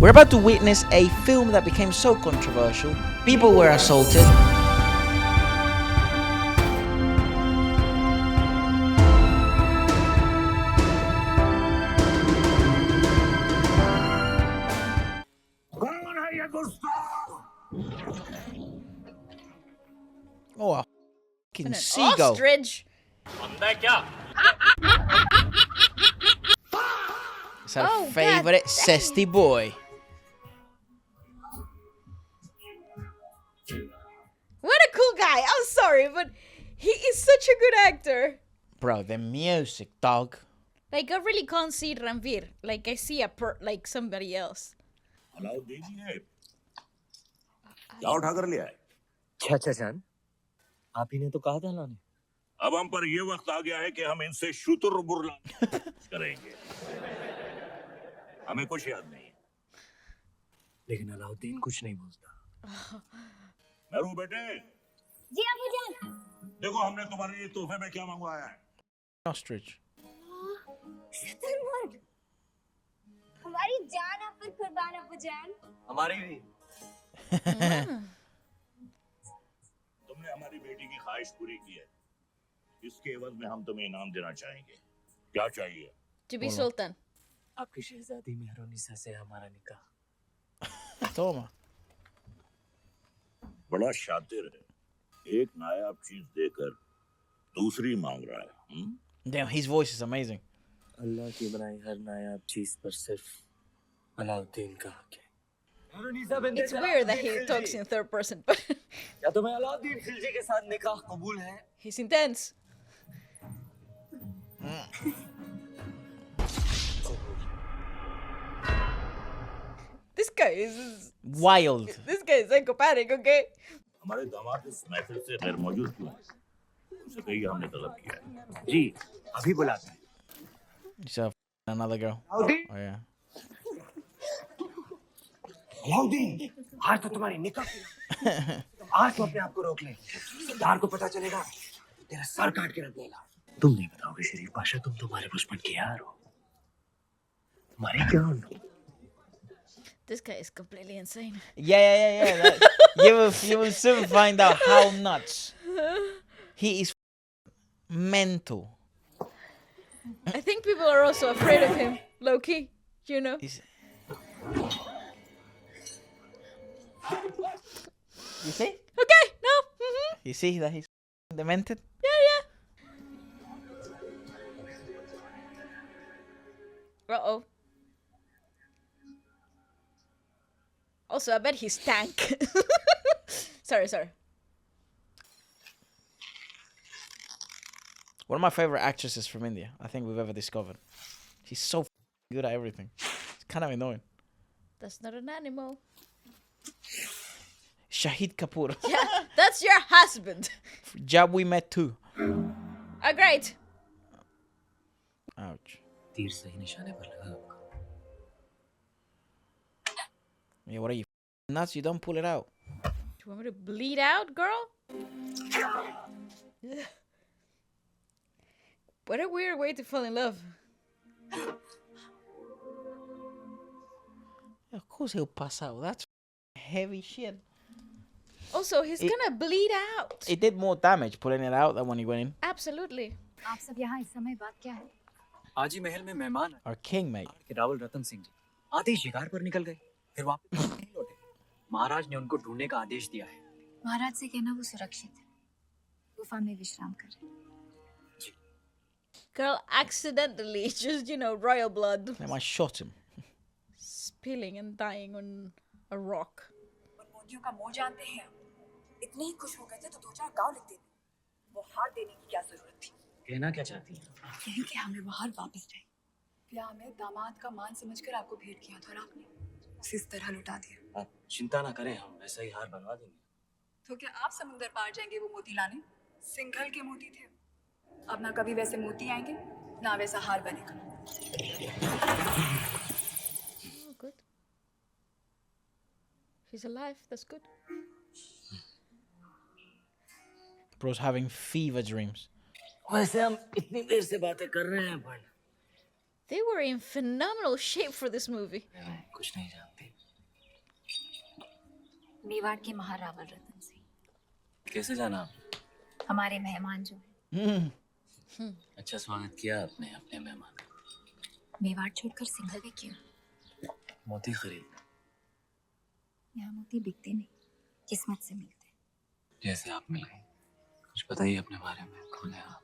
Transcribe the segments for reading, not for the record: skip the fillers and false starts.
We're about to witness a film that became so controversial. People were assaulted. Oh, a fucking An seagull. ostrich. It's our Oh, favorite God zesty boy. What a cool guy. I'm sorry, but he is such a good actor. Bro, the music, dog. Like, I really can't see Ranveer. Like, I see like somebody else. Alauddin ये क्या उठा कर लिया है? चाचा जान, आप ही ने तो कहा था लाने। अब हम पर ये वक्त आ गया है कि हम इनसे शुतुर बुरला करेंगे। हमें कुछ याद नहीं। लेकिन अलाउद्दीन कुछ नहीं बोलता। मेरू बेटे, जी अबू जान। देखो हमने तुम्हारे लिए तोहफे में क्या मंगवाया है। Ostrich. शुतुरमुर्ग। हमारी जान आप पर कुर्बान अबू जान। हमारी भी। तुमने हमारी बेटी की ख्वाहिश पूरी की है। इसके एवज में हम तुम्हें इनाम देना चाहेंगे। क्या चाहिए? To be Sultan. आपकी शहजादी मेहरुनिसा से हमारा निकाह। Toma. बड़ा शातिर है। एक नायाब चीज देकर दूसरी मांग रहा है। Damn, his voice is amazing. अल्लाह की बनाई हर नायाब चीज पर सिर्फ अलाउद्दीन का हक है। It's weird that he talks in third person, but क्या तुम्हें अलाउद्दीन खिलजी के साथ निकाह कबूल है? he's intense. This guy is Wild. psychopathic, okay? हमारे दामाद इस महफिल से गैर मौजूद क्यों है? उसे कहिए हमने तलब किया है। जी, अभी बुलाते हैं। It's another girl. Alauddin, Oh, yeah. Alauddin, आज तो तुम्हारी निकाह की आज तो अपने आप को रोक ले। सरदार को पता चलेगा, तेरा सर काट के रख देगा। तुम नहीं बताओगे शरीफ पाशा, तुम तुम्हारे बचपन के यार हो। तुम्हारी जान। This guy is completely insane. Yeah. You will soon find out how nuts. He is mental. I think people are also afraid of him, low key, you know? He's... You see? Okay, no. You see that he's demented? Yeah. Uh-oh. Also, I bet he's tank. Sorry. One of my favorite actresses from India, I think we've ever discovered. She's so good at everything. It's kind of annoying. That's not an animal. Shahid Kapoor. Yeah, that's your husband. Jab we met too. Oh, great. Ouch. तीर सही निशाने पर लगा होगा। Yeah, what are you nuts? You don't pull it out. Do you want me to bleed out, girl? Ugh. What a weird way to fall in love. Of course he'll pass out. That's heavy shit. Also, he's gonna bleed out. It did more damage pulling it out than when he went in. Absolutely. आप सब यहाँ इस समय बात क्या है? आज ही महल में मेहमान Our king, mate. के रावल रतन सिंह जी आते ही शिकार पर निकल गए, फिर वापस नहीं लौटे। महाराज ने उनको ढूंढने का आदेश दिया है। महाराज से कहना वो सुरक्षित है। गुफा में विश्राम कर। Girl accidentally just, royal blood They might shot him. spilling and dying on a rock. मोदियों का मोह जानते हैं। इतने ही खुश हो गए थे तो 2-4 गांव लिख देते। वो हार देने की क्या जरूरत थी? कहना क्या चाहती है? यही कि हमें बाहर वापस जाए। ब्याह में दामाद का मान समझकर आपको भेंट किया था और आपने उसे इस तरह लुटा दिया। आप चिंता ना करें, हम वैसा ही हार बनवा देंगे। तो क्या आप समुंदर पार जाएंगे वो मोती लाने? सिंघल के मोती थे। अब ना कभी वैसे मोती आएंगे, ना वैसा हार बनेगा। Oh, good. She's alive. That's good. Bro's having fever dreams. वैसे हम इतनी देर से बातें कर रहे हैं पर They were in phenomenal shape for this movie. कुछ नहीं जानते। मेवाड़ के महारावल रतन सिंह। कैसे जाना? हमारे मेहमान जो हैं। अच्छा स्वागत किया आपने अपने मेहमान का। मेवाड़ छोड़कर सिंघल में क्यों? मोती खरीद। यहाँ मोती बिकते नहीं, किस्मत से मिलते। जैसे आप मिले, कुछ बताइए अपने बारे में। कौन है आप?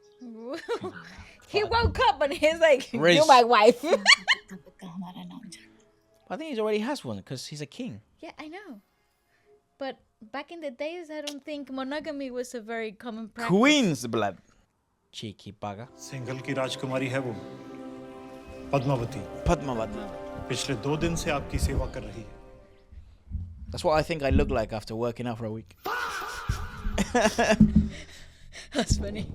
He woke up and he's like, Race. "You're my wife." तब का हमारा नाम जान। I think he already has one because he's a king. Yeah, I know. But back in the days, I don't think monogamy was a very common practice. Queen's blood. Cheeky bugger. Singhal की राजकुमारी है वो, Padmavati. Padmavati. पिछले 2 दिन से आपकी सेवा कर रही है। That's what I think I look like after working out for a week. That's funny.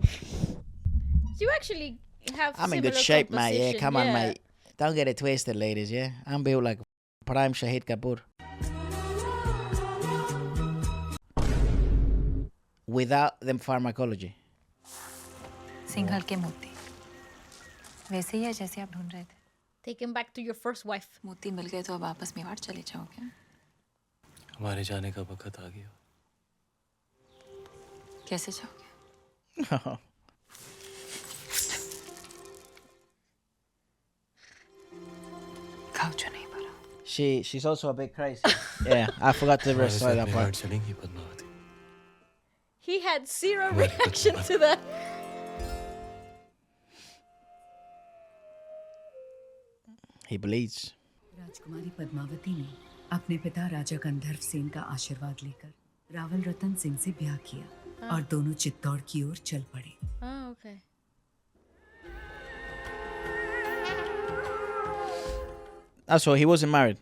You actually have. I'm in good similar shape, mate. Yeah, composition, come on, yeah. mate. Don't get it twisted, ladies, yeah? I'm built like Prime Shahid Kapoor. Without them pharmacology. Singhal के मोती वैसे ही है जैसे आप ढूंढ रहे थे। Take him back to your first wife. मोती मिल गए तो अब वापस मेवाड़ चले जाओगे? हमारे जाने का वक्त आ गया। कैसे जाओगे? खाओ जो नहीं भरा। She's also a bit crazy. Yeah, I forgot to recite that part. चलेंगी Padmavati. He had zero reaction to that. He bleeds. राजकुमारी पद्मावती ने अपने पिता राजा गंधर्व सेन का आशीर्वाद लेकर रावल रतन सिंह से ब्याह किया और दोनों चित्तौड़ की ओर चल पड़े। Oh, okay. So he wasn't married.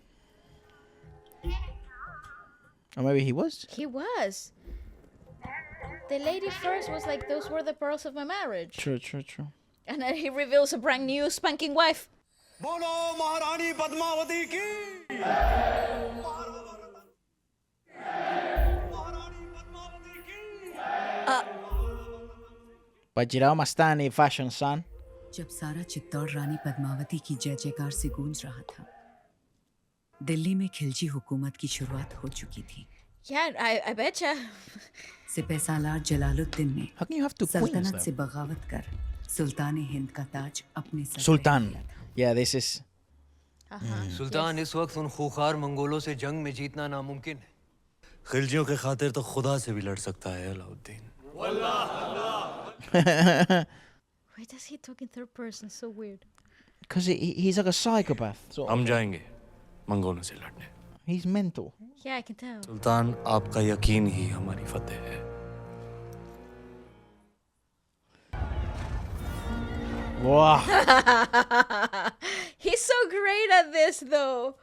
Or maybe he was? He was. The lady first was like, "Those were the pearls of my marriage," True, true, true. and then he reveals a brand new spanking wife. बोलो महारानी पद्मावती की। Bajirao Mastani fashion son. जब सारा चित्तौड़ रानी पद्मावती की जय जयकार से गूंज रहा था, दिल्ली में खिलजी हुकूमत की शुरुआत हो चुकी थी। Yeah, I betcha. सिपह सालार जलालुद्दीन ने How can you have two queens सल्तनत though? से बगावत कर सुल्तान हिंद का ताज अपने सर पर Sultan. लिया था। Yeah, this is. सुल्तान इस वक्त उन खूंखार मंगोलों से जंग में जीतना नामुमकिन है। खिलजियों के खातिर तो खुदा से भी लड़ सकता है Alauddin. Why does he talk in third person? So weird. Because he's like a psychopath. So हम जाएंगे मंगोलों से लड़ने। he's mental. Yeah, I can tell. सुल्तान आपका यकीन ही हमारी फतेह है। Wow. He's so great at this, though.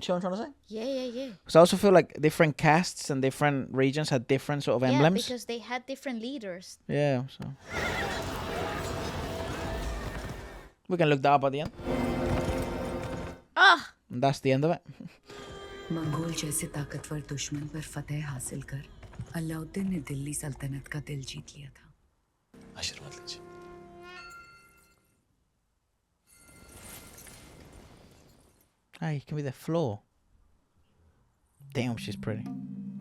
See what I'm trying to say? Yeah. Because I also feel like different castes and different regions had different sort of Yeah, emblems. because they had different leaders. Yeah, so. We can look that up at the end. Ah, And that's the end of it. Mongol जैसे ताकतवर दुश्मन पर फतेह हासिल कर अलाउद्दीन ने दिल्ली सल्तनत का दिल जीत लिया था। आशीर्वाद लीजिए। Hey, it can be the floor. Damn, she's pretty.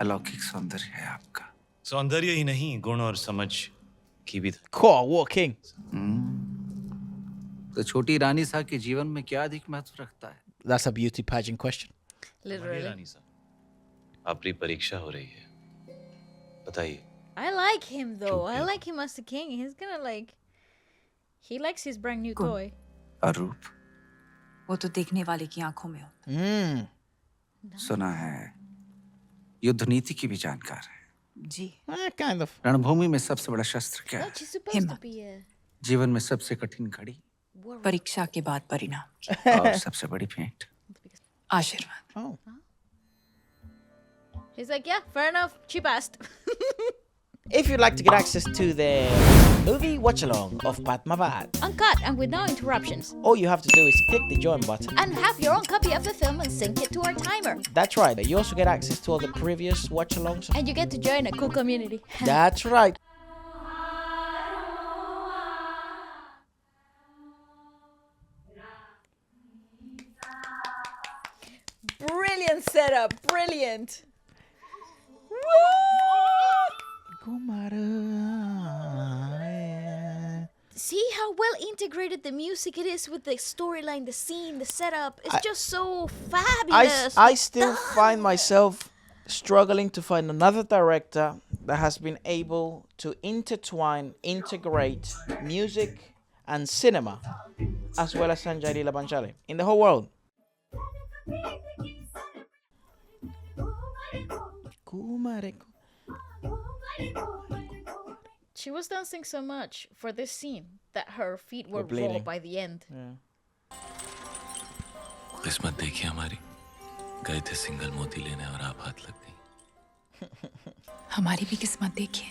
अलौकिक सौंदर्य है आपका। सौंदर्य ही नहीं, गुण और समझ की भी। Cool, what a king. तो छोटी रानी साहब के जीवन में क्या अधिक महत्व रखता है? That's a beauty pageant question. literally. रानी साहब, आपकी परीक्षा हो रही है। बताइए। I like him, though. I like him as a king. He's gonna, like... He likes his brand new toy. अरूप, वो तो देखने वाले की आंखों में होता Mm. सुना है युद्ध नीति की भी जानकार है। जी। Kind of. रणभूमि में सबसे बड़ा शस्त्र क्या है? What? She's supposed to Himmat. be a... जीवन में सबसे कठिन घड़ी warrior. परीक्षा के बाद परिणाम और सबसे बड़ी भेंट आशीर्वाद। Oh. He's like, yeah, fair enough. She passed. If you'd like to get access to the movie watch along of Padmavat, Uncut and with no interruptions. all you have to do is click the join button. And have your own copy of the film and sync it to our timer. That's right. You also get access to all the previous watch alongs. And you get to join a cool community. That's right. brilliant setup. Brilliant. See how well integrated the music it is with the storyline, the scene, the setup. It's just so fabulous. I still find myself struggling to find another director that has been able to integrate music and cinema as well as Sanjay Leela Bhansali in the whole world. She was dancing so much for this scene that her feet were raw bleeding. by the end. किस्मत देखी हमारी, गए थे single मोती लेने और आप हाथ लग गई। हमारी भी किस्मत देखिए,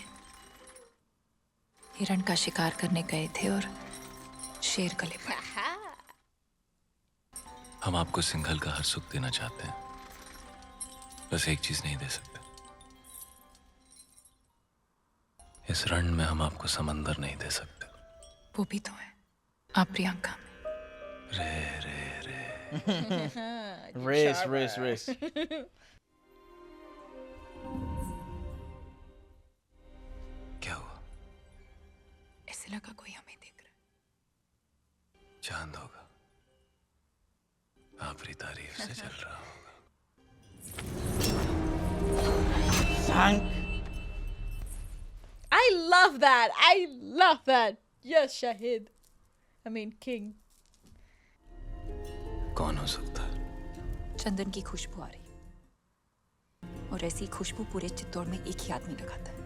हिरण का शिकार करने गए थे और शेर गले पड़े। हम आपको सिंघल का हर सुख देना चाहते हैं, बस एक चीज नहीं दे सकते। इस रण में हम आपको समंदर नहीं दे सकते। वो भी तो है, आप प्रियंका। रे रे रे Race. क्या हुआ? ऐसे लगा कोई हमें देख रहा है। चांद होगा, आपकी तारीफ से चल रहा होगा। Thank I love that. Yes, Shahid. I mean, King. कौन हो सकता है? चंदन की खुशबू आ रही, और ऐसी खुशबू पूरे चित्तौड़ में एक ही आदमी लगाता है।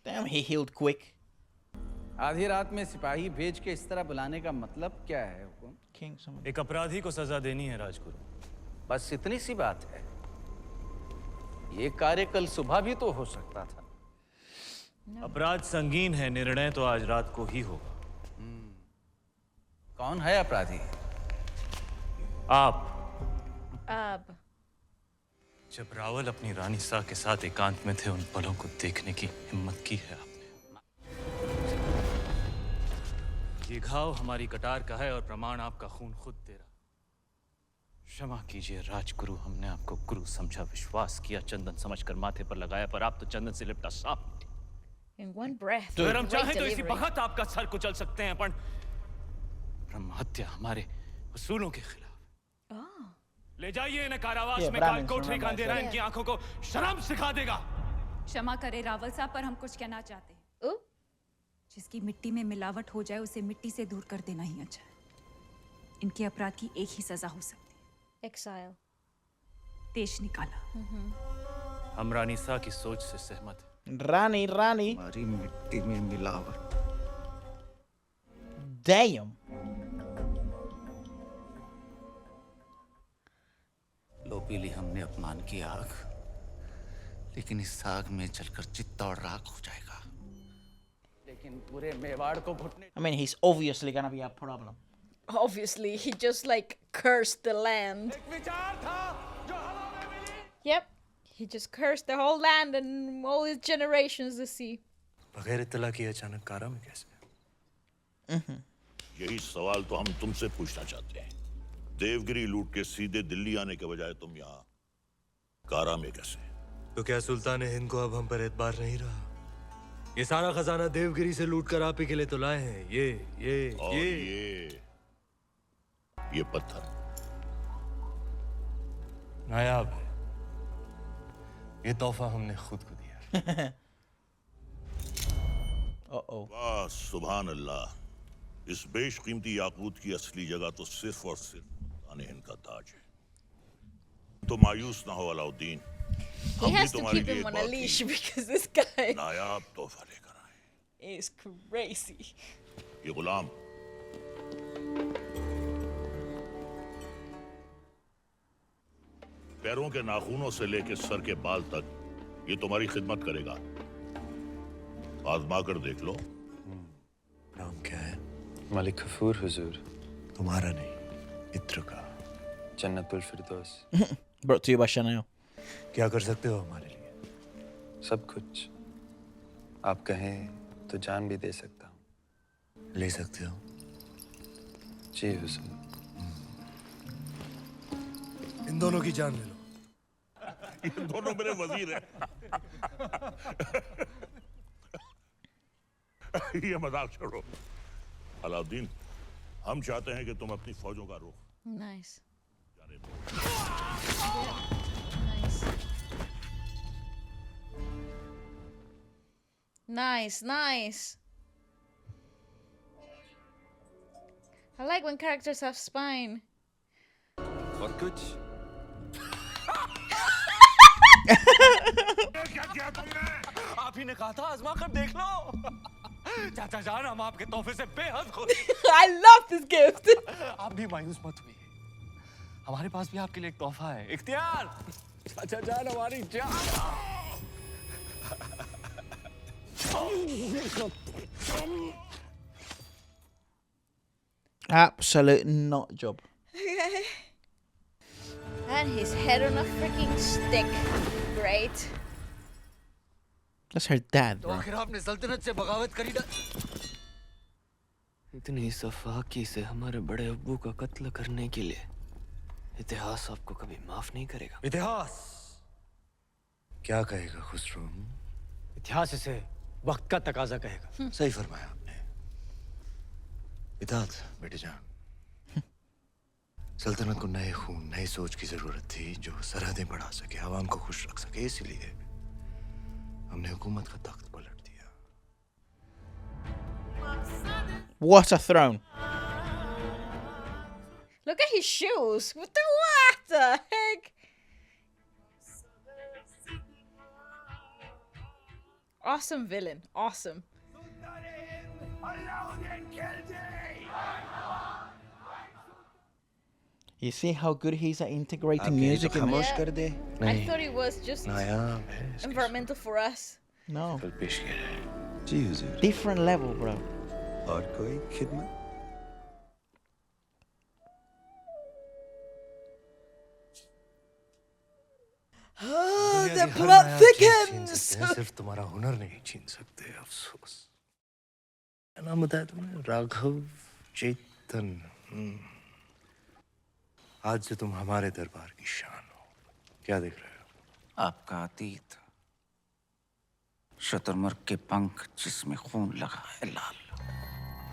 Damn, he healed quick. आधी रात में सिपाही भेज के इस तरह बुलाने का मतलब क्या है हुकुम? King, someone. एक अपराधी को सजा देनी है राजगुरु। बस इतनी सी बात है। ये कार्य कल सुबह भी तो हो सकता था। अपराध संगीन है, निर्णय तो आज रात को ही होगा। कौन है अपराधी? आप। Ab. जब रावल अपनी रानी सा के साथ एकांत में थे, उन पलों को देखने की हिम्मत की है आपने। ये घाव हमारी कटार का है और प्रमाण आपका खून खुद दे रहा। क्षमा कीजिए राजगुरु, हमने आपको गुरु समझा, विश्वास किया, चंदन समझकर माथे पर लगाया, पर आप तो चंदन से लिपटा सांप निकले। In one breath. अगर हम Great चाहें तो इसी delivery. वक्त आपका सर कुचल सकते हैं, पर ब्रह्म हत्या हमारे उसूलों के खिलाफ। Oh. ले जाइए इन्हें कारावास Yeah, में, काल Brahmins, कोठरी का remember I अंधेरा said. इनकी आंखों को शर्म सिखा देगा। क्षमा करे रावल साहब, पर हम कुछ कहना चाहते हैं। Ooh. जिसकी मिट्टी में मिलावट हो जाए उसे मिट्टी से दूर कर देना ही अच्छा है। इनके अपराध की एक ही सजा हो सकती है, Exile. देश निकाला। हम रानी सा की सोच से सहमत हैं। Rani. हमारी मिट्टी में मिलावट। Damn. लो पी ली हमने अपमान की आग, लेकिन इस आग में जलकर चित्तौड़ राख हो जाएगा। लेकिन पूरे मेवाड़ को घुटने। I mean, he's obviously gonna be a problem. Obviously, he just like cursed the land. Yep. He just cursed the whole land and all his generations to see. बगैर इत्तला की अचानक कारा में कैसे? यही सवाल तो हम तुमसे पूछना चाहते हैं। देवगिरी लूट के सीधे दिल्ली आने के बजाय तुम यहाँ कारा में कैसे? तो क्या सुल्तान हिंद को अब हम पर एतबार नहीं रहा? ये सारा खजाना देवगिरी से लूट कर आप ही के लिए तो लाए हैं। और ये पत्थर नायाब है। ये तोहफा हमने खुद को दिया। Uh-oh. वाह सुभान अल्लाह, इस बेशकीमती याकूत की असली जगह तो सिर्फ और सिर्फ सुल्तान हिंद का ताज है। तो मायूस ना हो अलाउद्दीन, He हम भी has to तुम्हारे keep लिए him एक on a बात leash की because this guy नायाब तोहफा लेकर आए। is crazy. ये गुलाम पैरों के नाखूनों से लेकर सर के बाल तक ये तुम्हारी खिदमत करेगा। आजमा कर देख लो। नाम क्या है? मलिक गफूर हुजूर। तुम्हारा नहीं, मित्र का। जन्नतुल फिरदौस। Brought to you by Chanel. क्या कर सकते हो हमारे लिए? सब कुछ। आप कहें तो जान भी दे सकता हूँ। ले सकते हो? जी हुजूर। दोनों की जान ले लो। ये दोनों मेरे वजीर हैं। ये मजाक छोड़ो। अलाउद्दीन, हम चाहते हैं कि तुम अपनी फौजों का रुख Nice. Nice, nice. I like when characters have spine. और कुछ? क्या किया तुमने? आप ही ने कहा था आजमा कर देख लो। चाचा जान, हम आपके तोहफे से बेहद खुश। I love this gift. आप भी मायूस मत हुई। हमारे पास भी आपके लिए एक तोहफा है। इख्तियार, चाचा जान हमारी जान। Absolute nut job. And his head on a freaking stick. Great. That's her dad, तो bro. आखिर आपने सल्तनत से बगावत करी ना? इतनी सफाकी से हमारे बड़े अब्बू का कत्ल करने के लिए इतिहास आपको कभी माफ नहीं करेगा। इतिहास क्या कहेगा खुसरो? इतिहास इसे वक्त का तकाजा कहेगा। सही फरमाया आपने। इताअत बेटे जान। सल्तनत को नए खून, नई सोच की जरूरत थी जो सरहदें बढ़ा सके, आवाम को खुश रख सके। इसलिए हमने हुकूमत का तख्त पलट दिया। What a throne. Look at his shoes. What the heck? Awesome villain. Awesome. You see how good he's at integrating music in Yeah. कर दे। I thought it was just नायाब है। environmental for us. No. कल पेश किया है। जी हुजूर। Different level, bro. और कोई खिदमत? Oh, दुनिया the की हर plot नायाब चीज़ छीन thickens. सकते हैं, सिर्फ तुम्हारा हुनर नहीं छीन सकते। अफसोस। क्या नाम बताया तुमने? राघव चेतन। आज से तुम हमारे दरबार की शान हो। क्या देख रहे हो? आपका अतीत, शतुरमुर्ग के पंख जिसमें खून लगा है लाल,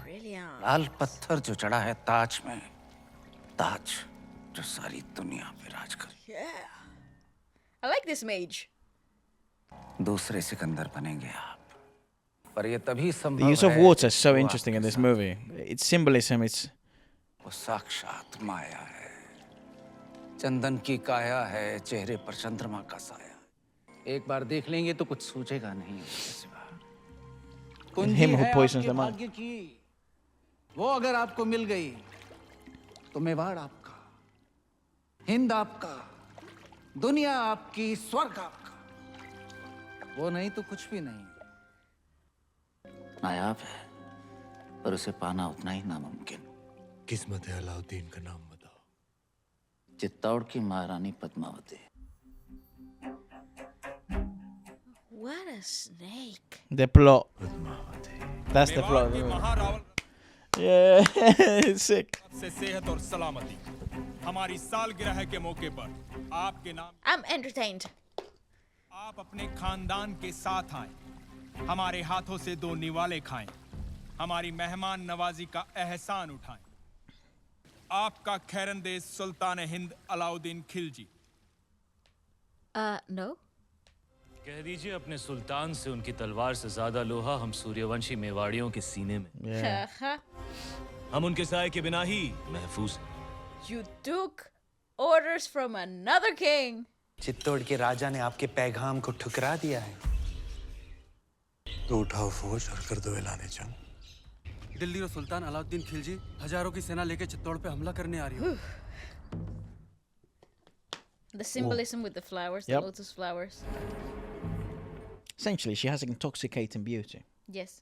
Brilliant. लाल पत्थर जो चढ़ा है ताज में, ताज जो सारी दुनिया पे राज कर। Yeah. I like this mage. दूसरे सिकंदर बनेंगे आप, पर ये तभी The संभव use of है water is so वो interesting in आपके this movie. Its symbolism, it's वो साक्षात माया है। चंदन की काया है, चेहरे पर चंद्रमा का साया। एक बार देख लेंगे तो कुछ सूझेगा नहीं उसके सिवा। कुंजी him who है poisons आपके the mind. भाग्य की, वो अगर आपको मिल गई तो मेवाड़ आपका, हिंद आपका, दुनिया आपकी, स्वर्ग आपका। वो नहीं तो कुछ भी नहीं। नायाब है, पर उसे पाना उतना ही नामुमकिन। किस्मत है अलाउद्दीन का नाम बताओ। चित्तौड़ की महारानी Padmavati. What a snake. the plot. That's the plot. Yeah, it's sick. से सेहत और सलामती हमारी सालगिरह के मौके पर आपके नाम I'm entertained. आप अपने खानदान के साथ आए, हमारे हाथों से 2 निवाले खाएं, हमारी मेहमान नवाजी का एहसान उठाएं। आपका खैरंदेज सुल्तान हिंद अलाउद्दीन खिलजी। No. कह दीजिए अपने सुल्तान से उनकी तलवार से ज्यादा लोहा हम सूर्यवंशी मेवाड़ियों के सीने में। Haha. हम उनके साए के बिना ही महफूज हैं। You took orders from another king. Chittor के राजा ने आपके पैगाम को ठुकरा दिया है। तो उठाओ फौज और कर दो ऐलान जंग। दिल्ली और सुल्तान अलाउद्दीन खिलजी हजारों की सेना लेकर चित्तौड़ पे हमला करने आ रही है। The symbolism with the flowers, the Yep. lotus flowers. Essentially, she has intoxicating beauty. Yes.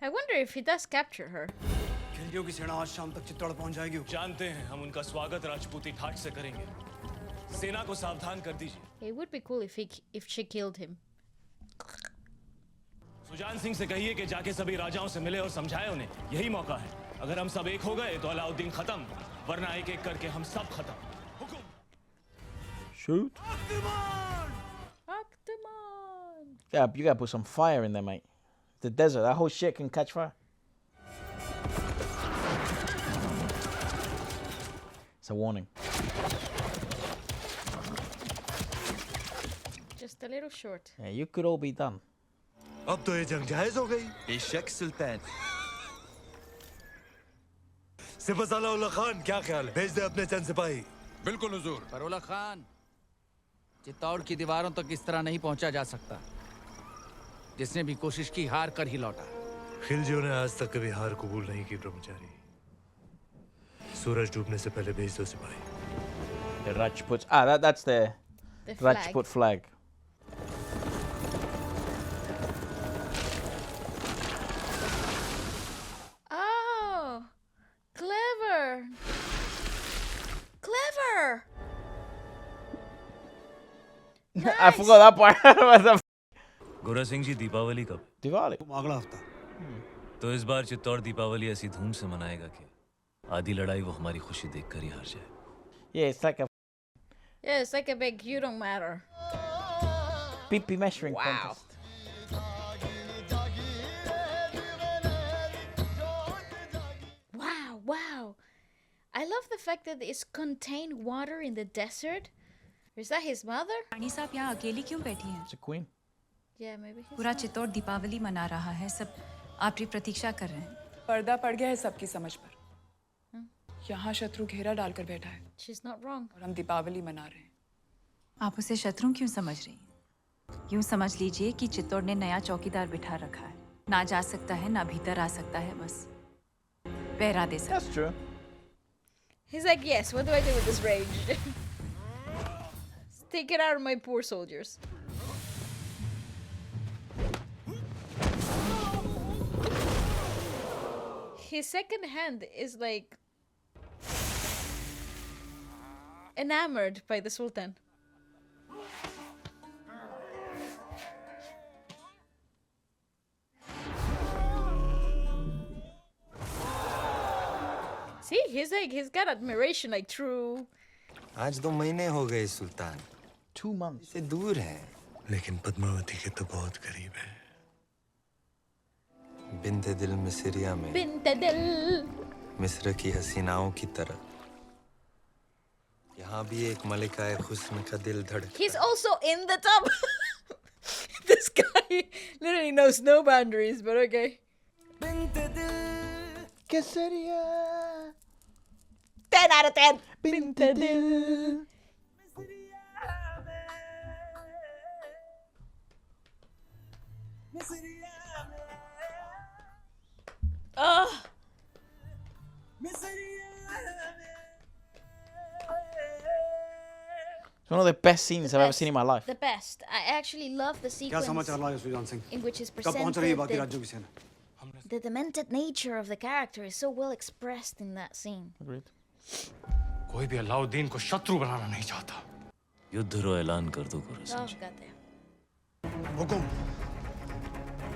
I wonder if he does capture her. खिलजियों की सेना आज शाम तक चित्तौड़ पहुंच जाएगी। जानते हैं हम उनका स्वागत राजपूती ठाट से करेंगे। सेना को सावधान कर दीजिए। It would be cool if she killed him. Sujan Singh से कहिए कि जाके सभी राजाओं से मिले और समझाए उन्हें, यही मौका है। अगर हम सब एक हो गए तो अलाउद्दीन खत्म, वरना एक एक करके हम सब खत्म। हुकुम। Shoot. Yeah, you gotta put some fire in there, mate. The desert, that whole shit can catch fire. It's a warning. Just a little short. Yeah, you could all be done. अब तो ये जंग जायज हो गई। बेशक सुल्तान। सिपहसालार उल्ला खान, क्या ख्याल है? भेज दे अपने चंद सिपाही। बिल्कुल हुजूर। पर उल्ला खान, चित्तौड़ की दीवारों तक इस तरह नहीं पहुंचा जा सकता। जिसने भी कोशिश की हार कर ही लौटा। खिलजियों ने आज तक कभी हार कबूल नहीं की ब्रह्मचारी। सूरज डूबने से पहले भेज दो सिपाही। The Rajput. That's the Rajput flag. Oh, clever. Clever. I forgot that part. What the गोरा सिंह जी, दीपावली कब? Diwali. अगला हफ्ता। तो इस बार चित्तौड़ दीपावली ऐसी धूम से मनाएगा कि आधी लड़ाई वो हमारी खुशी देखकर ही हार जाए। Yeah, it's like a Yeah, it's like a big you don't matter. pee measuring contest. Wow, wow. I love the fact that it's contained water in the desert. Is that his mother? रानी साहब यहाँ अकेली क्यों बैठी हैं? It's a queen. Yeah, maybe. पूरा चित्तौड़ दीपावली मना रहा है, सब आपकी प्रतीक्षा कर रहे हैं। पर्दा पड़ गया है सबकी समझ पर। यहाँ शत्रु घेरा डालकर बैठा है। She's not wrong. और हम दीपावली मना रहे हैं। आप उसे शत्रु क्यों समझ रही हैं? यूं समझ लीजिए कि चित्तौड़ ने नया चौकीदार बिठा रखा है। ना जा सकता है, ना भीतर आ सकता है, बस पहरा दे सकता है। That's true. He's like, yes, what do I do with this rage? Take it out of my poor soldiers. His second hand is like enamored by the Sultan. See, he's got admiration like true. आज 2 महीने हो गए सुल्तान। 2 months. से दूर है, लेकिन पद्मावती के तो बहुत करीब है। बिन्ते दिल मिस्रिया में। बिन्ते दिल। मिस्र की हसीनाओं की तरह। यहाँ भी एक मलिकाए हुस्न का दिल धड़कता। He's also in the tub. This guy literally knows no boundaries, but okay. बिन्ते दिल Queseria. 10 out of 10. Binte dil. Oh. It's one of the best scenes I've ever seen in my life. The best. I actually love the sequence in which is presented the demented nature of the character is so well expressed in that scene. Agreed. कोई भी अलाउद्दीन को शत्रु बनाना नहीं चाहता। युद्ध रो ऐलान कर दो गोरा सिंह Oh, जी। goddamn. हुकुम,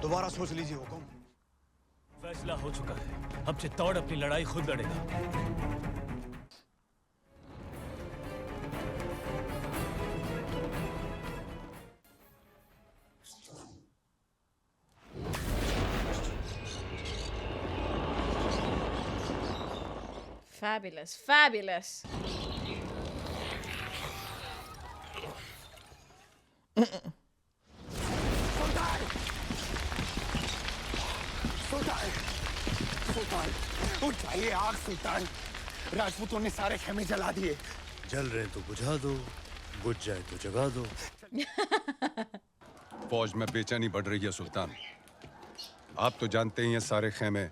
दोबारा सोच लीजिए हुकुम। फैसला हो चुका है, अब चित्तौड़ अपनी लड़ाई खुद लड़ेगा। Fabulous, fabulous. सुल्तान, उठाइए आग सुल्तान। राजपूतों ने सारे खेमे जला दिए। जल रहे तो बुझा दो, बुझ जाए तो जगा दो। फौज में बेचैनी बढ़ रही है सुल्तान। आप तो जानते ही हैं सारे खेमे,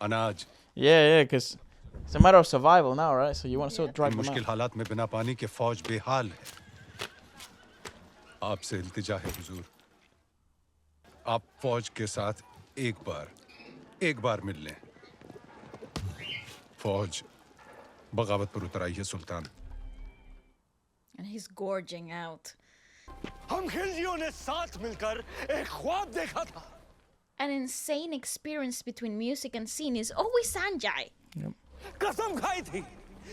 अनाज। Yeah, because it's a matter of survival now, right? So you want to sort of drag them मुश्किल out. हालात में बिना पानी के फौज बेहाल है। आपसे इल्तिजा है हुजूर, आप फौज के साथ एक बार मिल लें। फौज बगावत पर उतर आई है सुल्तान। And he's gorging out. हम खिलजियों ने साथ मिलकर एक ख्वाब देखा था। an insane experience between music and scene is always Sanjay. कसम खाई थी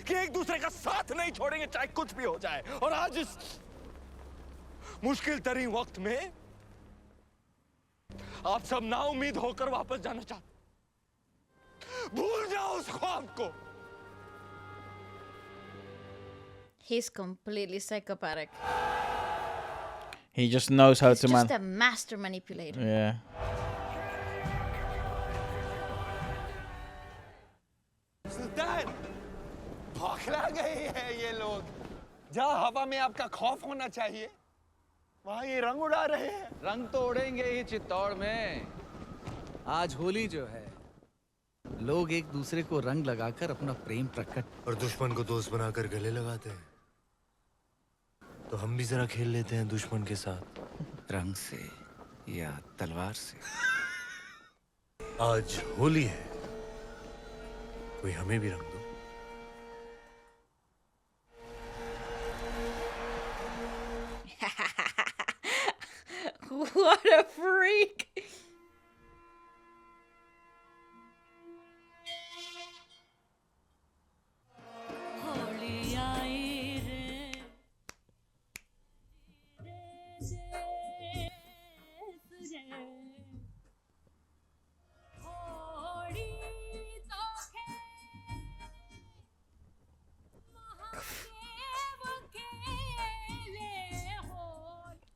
कि एक दूसरे का साथ नहीं छोड़ेंगे चाहे कुछ भी हो जाए, और आज इस मुश्किल तरीन वक्त में आप सब नाउम्मीद होकर वापस जाना चाहते। भूल जाओ उस ख्वाब को। He's completely psychopathic. He just knows how He's to just a master manipulator. Yeah. सुल्तान, बौखला गए हैं ये लोग। जहाँ हवा में आपका खौफ होना चाहिए, वहाँ ये रंग उड़ा रहे हैं। रंग तो उड़ेंगे ही चित्तौड़ में। आज होली जो है, लोग एक दूसरे को रंग लगाकर अपना प्रेम प्रकट और दुश्मन को दोस्त बनाकर गले लगाते हैं। तो हम भी जरा खेल लेते हैं दुश्मन के साथ, रंग से या तलवार से। आज होली है, कोई हमें भी रंग दो। What a freak!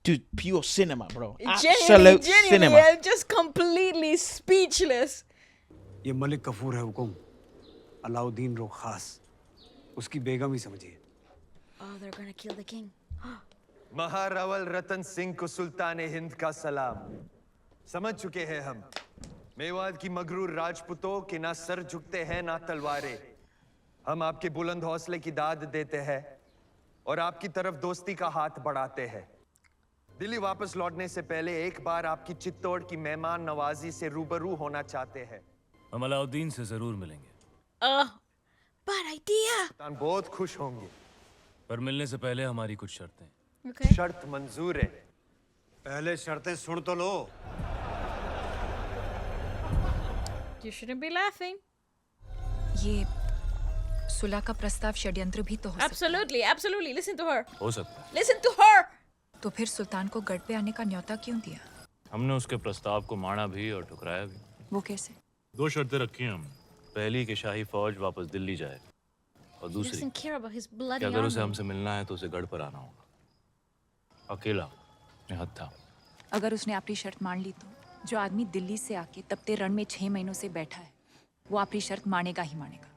Dude, pure cinema, bro. Genuinely, Absolute cinema. I'm just completely speechless. ये मलिक कफूर है हुकुम, अलाउद्दीन रो खास, उसकी बेगम ही समझिए। Oh, they're gonna kill the king. Maharawal Ratan Singh को सुल्तान हिंद का सलाम। समझ चुके हैं हम, मेवात की मगरूर राजपूतों के ना सर झुकते हैं ना तलवारें। हम आपके बुलंद हौसले की दाद देते हैं और आपकी तरफ दोस्ती का हाथ बढ़ाते हैं। दिल्ली वापस लौटने से पहले एक बार आपकी चित्तौड़ की मेहमान नवाजी से रूबरू होना चाहते हैं। हम अलाउद्दीन से जरूर मिलेंगे। Bad idea. सुल्तान बहुत खुश होंगे, पर मिलने से पहले हमारी कुछ शर्तें। Okay. शर्त मंजूर है। पहले शर्तें सुन तो लो। You shouldn't be laughing. ये सुलह का प्रस्ताव षड्यंत्र भी तो हो सकता है। Absolutely, absolutely. Listen to her. हो सकता है। Listen to her. तो फिर सुल्तान को गढ़ पे आने का न्योता क्यों दिया? हमने उसके प्रस्ताव को माना भी और ठुकराया भी। वो कैसे? 2 शर्तें रखी हैं हम। पहली कि शाही फौज वापस दिल्ली जाए, और He दूसरी doesn't care about his bloody कि अगर उसे army. हमसे मिलना है तो उसे गढ़ पर आना होगा, अकेला, निहत्था। अगर उसने अपनी शर्त मान ली तो जो आदमी दिल्ली से आके तपते रण में 6 महीनों से बैठा है, वो अपनी शर्त मानेगा ही मानेगा।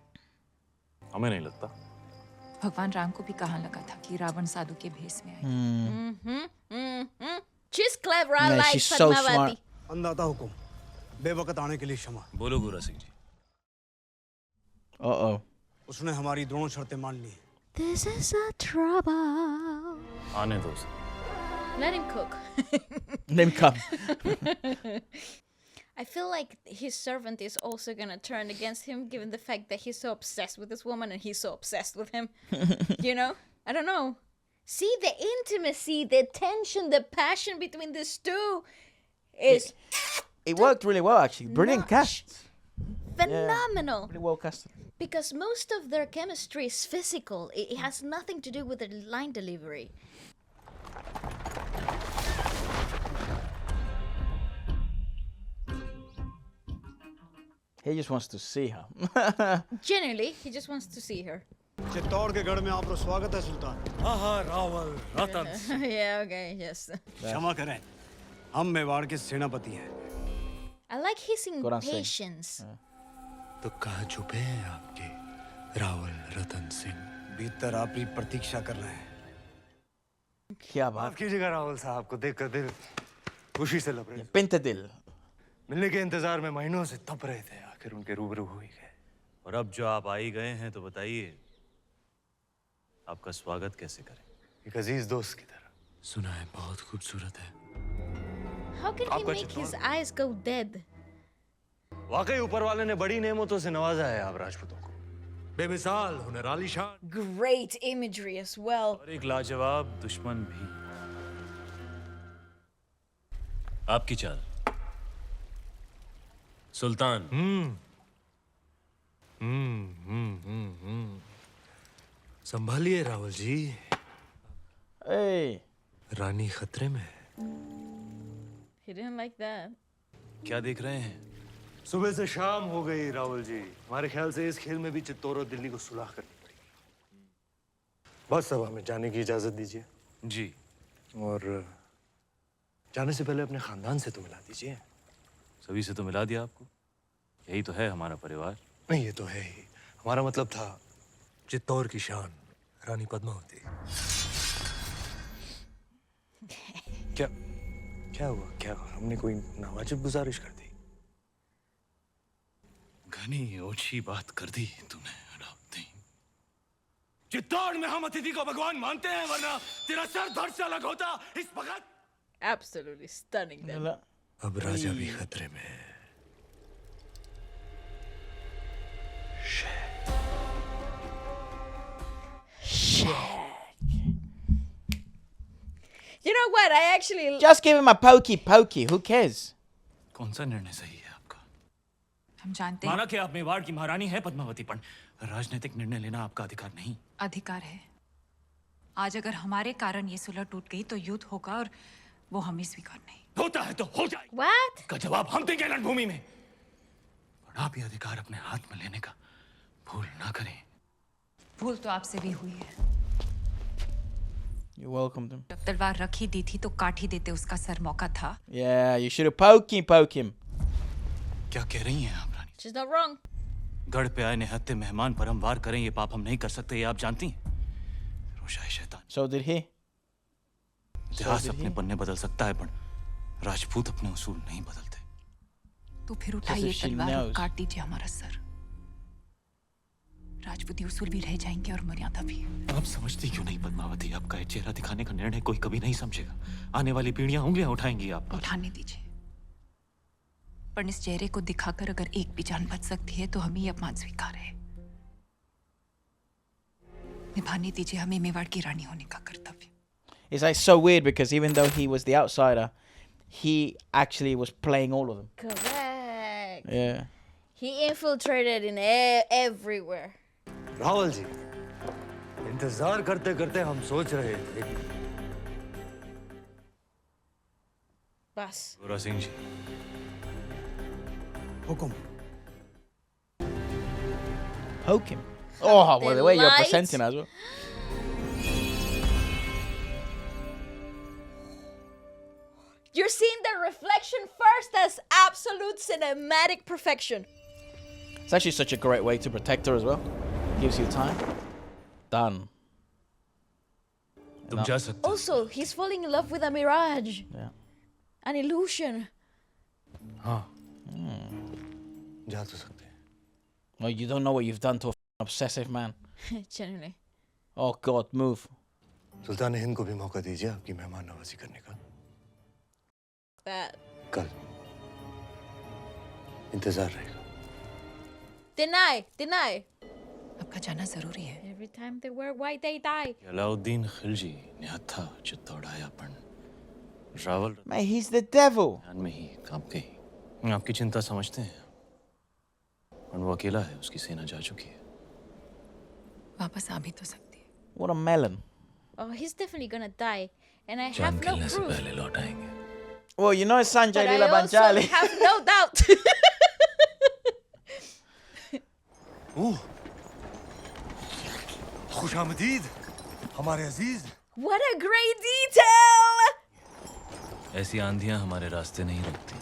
हमें नहीं लगता। भगवान राम को भी कहाँ लगा था कि रावण साधु के भेष में आए। She's clever, I Yeah, like she's so Padmavati. अंदाता हुकुम, बेवकत आने के लिए क्षमा। बोलो गोरा सिंह जी। Uh-oh. उसने हमारी दोनों शर्तें मान ली। This is a trouble. आने दो उसे। Let him cook. Let him come. I feel like his servant is also gonna turn against him, given the fact that he's so obsessed with this woman and he's so obsessed with him. You know? I don't know. See the intimacy, the tension, the passion between these two is It worked really well, actually. Brilliant cast. phenomenal. Yeah, really well casted. Because most of their chemistry is physical. It has nothing to do with the line delivery. He just wants to see her. Generally, he just wants to see her. Chittor के गढ़ में आपका स्वागत है सुल्तान। Maharawal Ratan Singh. Yeah, okay, yes. क्षमा करें, हम मेवाड़ के सेनापति हैं। I like his Goran Singh. impatience. तो कहाँ छुपे हैं आपके रावल रतन सिंह? भीतर आपकी प्रतीक्षा कर रहे हैं। क्या बात। माफ कीजिएगा रावल साहब को देखकर दिल खुशी से लब रहे। Pentadil. मिलने के इंतजार में महीनों से तप रहे थे, आखिर उनके रूबरू हो ही गए। और अब जो आप आ ही गए हैं तो बताइए, आपका स्वागत कैसे करें? एक अजीज दोस्त की तरह। सुना है बहुत खूबसूरत है। How can he make his eyes go dead? वाकई ऊपर वाले ने बड़ी नेमतों से नवाजा है आप राजपूतों को। बेमिसाल हुनर आलीशान। Great imagery as well. और एक लाजवाब दुश्मन भी। आपकी चाल। सुल्तान। संभालिए रावल जी। Hey. रानी खतरे में है। He didn't like that. क्या देख रहे हैं? सुबह से शाम हो गई रावल जी। हमारे ख्याल से इस खेल में भी चित्तौड़ और दिल्ली को सुलह करनी पड़ेगी। बस अब हमें जाने की इजाजत दीजिए। जी। और जाने से पहले अपने खानदान से तो मिला दीजिए। सभी से तो मिला दिया आपको। यही तो है हमारा परिवार। नहीं, ये तो है ही। हमारा मतलब था चित्तौड़ की शान रानी पद्मावती। क्या क्या हुआ? क्या हुआ? हमने कोई नावाजिब गुजारिश कर दी? घनी ओछी बात कर दी तूने अलाउद्दीन। चित्तौड़ में हम अतिथि को भगवान मानते हैं, वरना तेरा सर धड़ से अलग होता इस वक्त। Absolutely stunning them. अब राजा भी खतरे में है। You know what? I actually Just give him a pokey. Who cares? कौन सा निर्णय सही है आपका? हम जानते हैं माना कि आप मेवाड़ की महारानी है पद्मावती, पर राजनीतिक निर्णय लेना आपका अधिकार नहीं। अधिकार है। आज अगर हमारे कारण ये सुलह टूट गई तो युद्ध होगा और वो हमें स्वीकार नहीं। होता है तो हो जाए। What? का जवाब हम देंगे रणभूमि में। पर आप ये अधिकार अपने हाथ में लेने का भूल ना करें। भूल तो आपसे भी हुई है। You welcomed him. जब तलवार रखी दी थी तो काट ही देते उसका सर। मौका था। Yeah, you should have poke him. क्या कह रही हैं आप रानी? She's not wrong. गढ़ पे आए निहत्थे मेहमान पर हम वार करें, ये पाप हम नहीं कर सकते, ये आप जानती हैं। रोशाए शैतान। So did he? इतिहास अपने पन्ने बदल सकता है, पर राजपूत अपने उसूल नहीं बदलते। तो फिर उठाइए तलवार और काट दीजिए हमारा सर। राजपूती उसूल भी रह जाएंगे और मर्यादा भी। आप समझती क्यों नहीं पद्मावती? आपका ये चेहरा दिखाने का निर्णय कोई कभी नहीं समझेगा। आने वाली पीढ़ियां उंगलियां उठाएंगी आप पर। उठाने दीजिए। पर इस चेहरे को दिखाकर अगर एक भी जान बच सकती है तो हमें ये अपमान स्वीकार है। निभाने दीजिए हमें मेवाड़ की रानी होने का कर्तव्य। It's like so weird because even though he was the outsider, he actually was playing all of them. Correct. Yeah. He infiltrated in everywhere. Rawal जी, इंतजार करते करते हम सोच रहे थे। बस। गोरा सिंह जी। हुकुम। Poke him. Oh, well, the way you're light. presenting as well. You're seeing the reflection first. That's absolute cinematic perfection. It's actually such a great way to protect her as well. Gives you time. Done. तुम जा सकते। Also, he's falling in love with a mirage. Yeah. An illusion. हाँ। जा तो सकते हैं। Well, you don't know what you've done to an obsessive man. Genuinely. Oh God, move. सुल्तान हिंद को भी मौका दीजिए आपकी मेहमान नवाजी करने का। That. कल इंतजार रहेगा। Deny. आपका जाना जरूरी है। Every time they wear white, they die. Alauddin Khilji निहत्था चित्तौड़ाया पण Rawal Mate, he's the devil. ध्यान में ही काम गई। आपकी चिंता समझते हैं, और वो अकेला है, उसकी सेना जा चुकी है। वापस आ भी तो सकती है। What a melon. Oh, he's definitely gonna die, and I जान have no खिलने से proof. पहले लौट आएंगे। Well, you know it's Sanjay But I Leela also Banchali. have no doubt. ओह, खुशामदीद हमारे अजीज। What a great detail! ऐसी आंधियां हमारे रास्ते नहीं रुकती।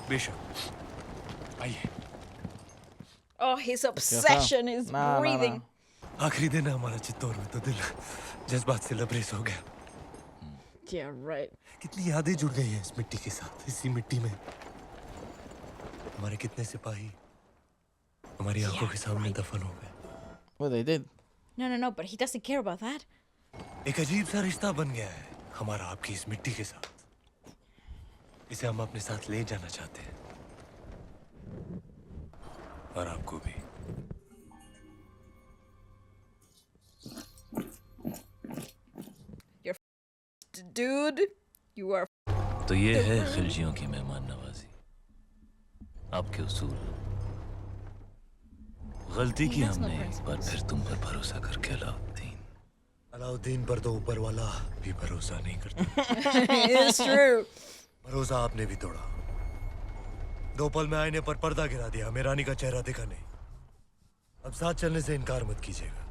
बेशक। आइए। Oh, his obsession is breathing. आखिरी दिन है हमारा चित्तौड़ में, तो दिल जज्बात से लबरेज हो गया। Yeah, right. कितनी यादें जुड़ गई हैं इस मिट्टी के साथ। इसी मिट्टी में हमारे कितने सिपाही हमारी आंखों के सामने दफन हो गए। Well, they did. No, but he doesn't care about that. एक अजीब सा रिश्ता बन गया है हमारा आपकी इस मिट्टी के साथ। इसे हम अपने साथ ले जाना चाहते हैं, और आपको भी। You're dude. You are. तो ये है खिलजियों की मेहमान नवाजी। आपके उसूल। गलती की हमने एक बार फिर तुम पर भरोसा करके अलाउद्दीन। अलाउद्दीन पर तो ऊपर वाला भी भरोसा नहीं करता। It's true. भरोसा आपने भी तोड़ा। 2 पल में आईने पर पर्दा गिरा दिया, हमें रानी का चेहरा दिखा नहीं। अब साथ चलने से इनकार मत कीजिएगा,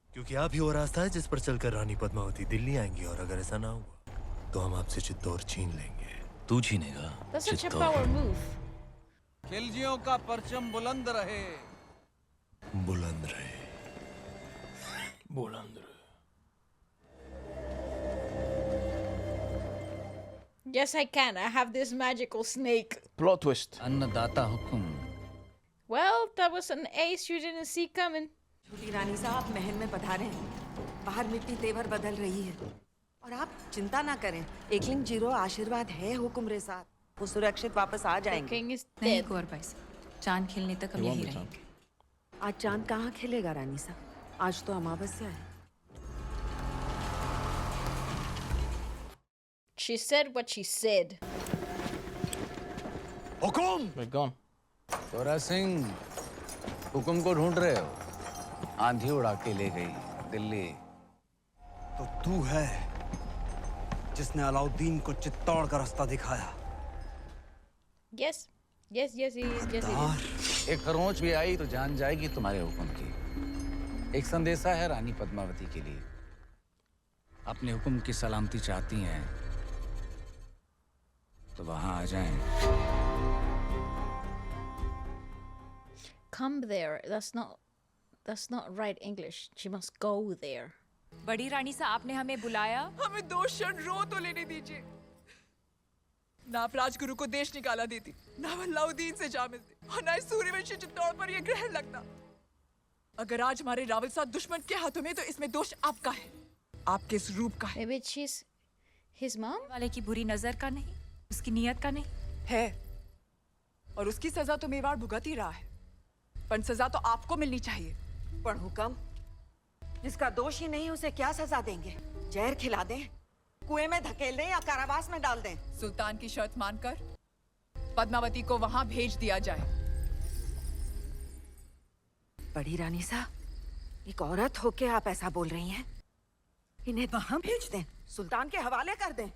क्योंकि आप ही वो रास्ता है जिस पर चलकर रानी पद्मावती दिल्ली आएंगी, और अगर ऐसा ना हुआ तो हम आपसे चित्तौड़ छीन लेंगे। तू छीनेगा That's such a power move. खिलजियों का परचम बुलंद रहे। बुलंद रहे, बुलंद रहे। Yes, I can. I have this magical snake. Plot twist. अन्नदाता हुकुम। Well, that was an ace you didn't see coming. छोटी रानी साहब महल में पधारे हैं। बाहर मिट्टी तेवर बदल रही है और आप चिंता ना करें। एकलिंग जीरो आशीर्वाद है हुक्म साथ, वो सुरक्षित वापस आ जाएंगे। नहीं कुंवर भाई साहब, चांद खिलने तक हम यहीं रहेंगे। आज चांद कहाँ खिलेगा रानी साहब, आज तो अमावस्या है। She said what she said. Hukum! We're gone. तोरा सिंह, हुकुम को ढूंढ रहे हो? आंधी उड़ा के ले गई दिल्ली। तो तू है जिसने अलाउद्दीन को चित्तौड़ का रास्ता दिखाया। Yes. Yes, yes, he is. Yes, he is. एक खरोंच भी आई तो जान जाएगी तुम्हारे हुक्म की। एक संदेशा है रानी पद्मावती के लिए। अपने हुक्म की सलामती चाहती हैं तो वहां आ जाएं। Come there. That's not right English. She must go there. बड़ी रानी साहब, आपने हमें बुलाया। हमें 2 क्षण रो तो लेने दीजिए। ना आप राजगुरु को देश निकाला देती, ना अलाउद्दीन से जा मिलती, और ना इस सूर्यवंशी चित्तौड़ पर यह ग्रहण लगता। अगर आज हमारे रावल साथ दुश्मन के हाथों में, तो इसमें दोष आपका है, आपके इस रूप का है। Maybe she's his mom? वाले की बुरी नजर का नहीं, उसकी नियत का नहीं है, और उसकी सजा तो मेवाड़ भुगत ही रहा है, पर सजा तो आपको मिलनी चाहिए। पर हुक्म, जिसका दोष ही नहीं उसे क्या सजा देंगे? जहर खिला दें, कुएं में धकेल दें या कारावास में डाल दें? सुल्तान की शर्त मानकर पद्मावती को वहां भेज दिया जाए। बड़ी रानी साहब, एक औरत होके आप ऐसा बोल रही हैं? इन्हें वहां भेज दें, सुल्तान के हवाले कर दें?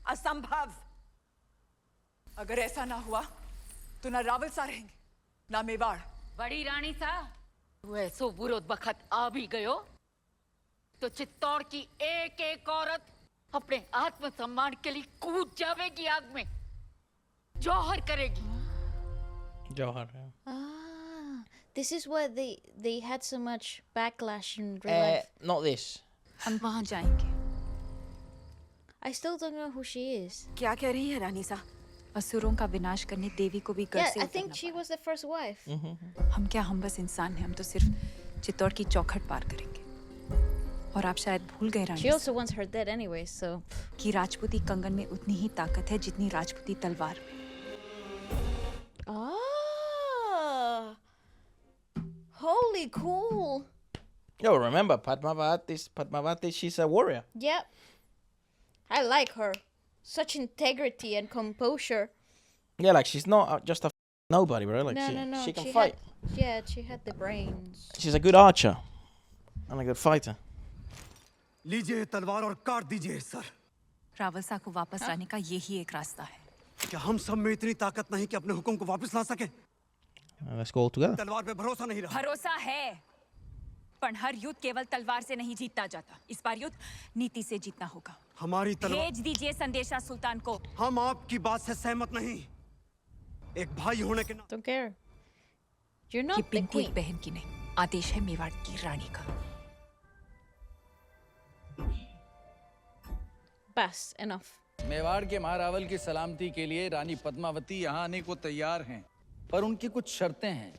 असंभव। अगर ऐसा ना हुआ तो ना रावल सा रहेंगे, ना मेवाड़। बड़ी रानी साहब, वैसो बुरोध बखत आ भी गयो तो चित्तौड़ की एक एक औरत अपने आत्मसम्मान के लिए कूद जावेगी आग में, जौहर करेगी। Jawhar. Ah, this is why they had so much backlash in real life. Not this. हम वहां जाएंगे। I still don't know who she is. क्या कह रही है रानी साहब? असुरों का विनाश करने देवी को भी कर Yeah, से I think she was the first wife. हम क्या, हम बस इंसान हैं, हम तो सिर्फ चित्तौड़ की चौखट पार करेंगे। और आप शायद भूल गए रानी She also wants her dead anyway, so. कि राजपूती कंगन में उतनी ही ताकत है जितनी राजपूती तलवार में। Ah, holy cool. Yo, remember Padmavati, she's a warrior. Yep. I like her. Such integrity and composure. Yeah, like she's not just a nobody, bro. Like No. she can fight. She had the brains. She's a good archer and a good fighter. लीजिए तलवार और काट दीजिए sir. Rawal साहब को वापस लाने का यही एक रास्ता है। क्या हम सब में इतनी ताकत नहीं कि अपने हुक्म को वापस ला सके? Let's go all together. तलवार पे भरोसा नहीं रहा। भरोसा है, पर हर युद्ध केवल तलवार से नहीं जीता जाता। इस बार युद्ध नीति से जीतना होगा। हमारी तलवार। भेज दीजिए संदेशा सुल्तान को। हम आपकी बात से सहमत नहीं। एक भाई होने के Don't care. You're ये not the बिनती एक queen. बहन की नहीं, आदेश है मेवाड़ की रानी का। Bas, enough. मेवाड़ के महारावल की सलामती के लिए रानी पद्मावती यहाँ आने को तैयार हैं, पर उनकी कुछ शर्तें हैं।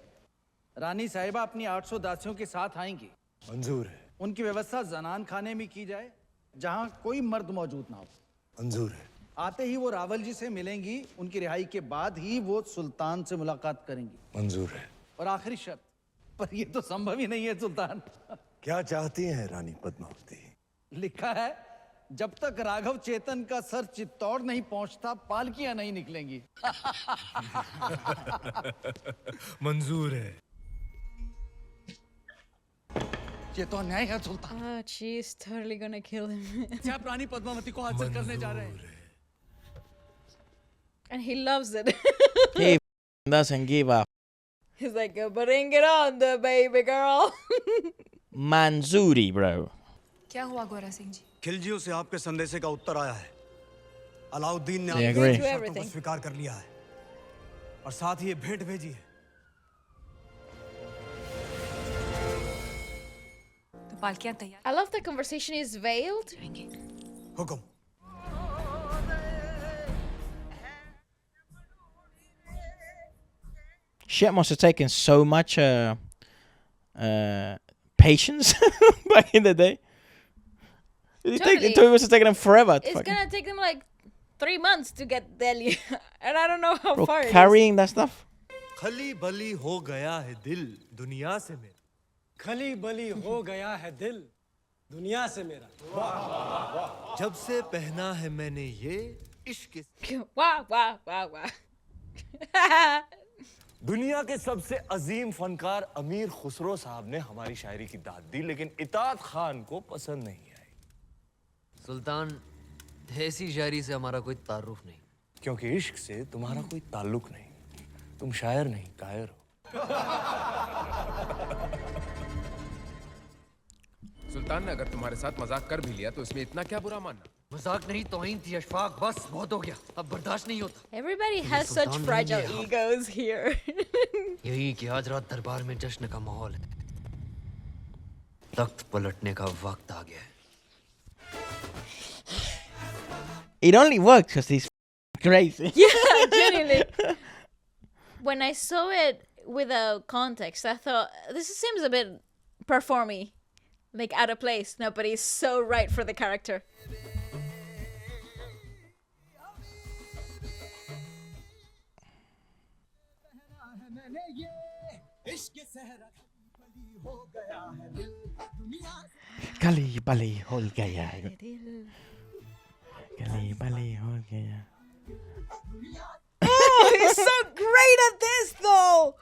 रानी साहिबा अपनी 800 दासियों के साथ आएंगी। मंजूर है। उनकी व्यवस्था जनान खाने में की जाए, जहाँ कोई मर्द मौजूद ना हो। मंजूर है। आते ही वो रावल जी से मिलेंगी, उनकी रिहाई के बाद ही वो सुल्तान से मुलाकात करेंगी। मंजूर है। और आखिरी शर्त, पर ये तो संभव ही नहीं है सुल्तान। क्या चाहती हैं रानी पद्मावती? लिखा है जब तक राघव चेतन का सर चित्तौड़ नहीं पहुंचता पालकियां नहीं निकलेंगी। मंजूर है। ये तो अन्याय है सुल्तान। Oh, she's totally gonna kill him. आप रानी पद्मावती को हासिल करने जा रहे हैं। And he loves it. He doesn't give up. He's like, bring it on, the baby girl. Manzuri, bro. क्या हुआ गोरा सिंह जी? खिलजियों से आपके संदेशे का उत्तर आया है। अलाउद्दीन ने They आपकी agree. शर्तों को स्वीकार कर लिया है और साथ ही ये भेंट भेजी है। तो पालकियां तैयार। I love the conversation is veiled. हुक्म। Shit must have taken so much patience back in the day. It must have taken them forever. It's gonna take them like 3 months to get Delhi. And I don't know how Bro, far it is. carrying that stuff. खली बली हो गया है दिल दुनिया से मेरा। खली बली हो गया है दिल दुनिया से मेरा। जब से पहना है मैंने ये इश्क। Wow, wow, wow, wow. दुनिया के सबसे अजीम फनकार अमीर खुसरो साहब ने हमारी शायरी की दाद दी, लेकिन इताद खान को पसंद नहीं आई। सुल्तान, ऐसी शायरी से हमारा कोई ताल्लुक नहीं, क्योंकि इश्क से तुम्हारा कोई ताल्लुक नहीं। तुम शायर नहीं, कायर हो। सुल्तान ने अगर तुम्हारे साथ मजाक कर भी लिया तो इसमें इतना क्या बुरा मानना? मजाक नहीं, तौहीन थी अशफाक। बस बहुत हो गया, अब बर्दाश्त नहीं होता। Everybody has such fragile egos here. यही कि आज रात दरबार में जश्न का माहौल है। तख्त पलटने का वक्त आ गया है। It only works because he's crazy. Yeah, genuinely. When I saw it without context, I thought, this seems a bit performy, like out of place. No, but he's so right for the character. Kali bali hol gaya. Kali bali hol gaya. Oh, he's so great at this, though.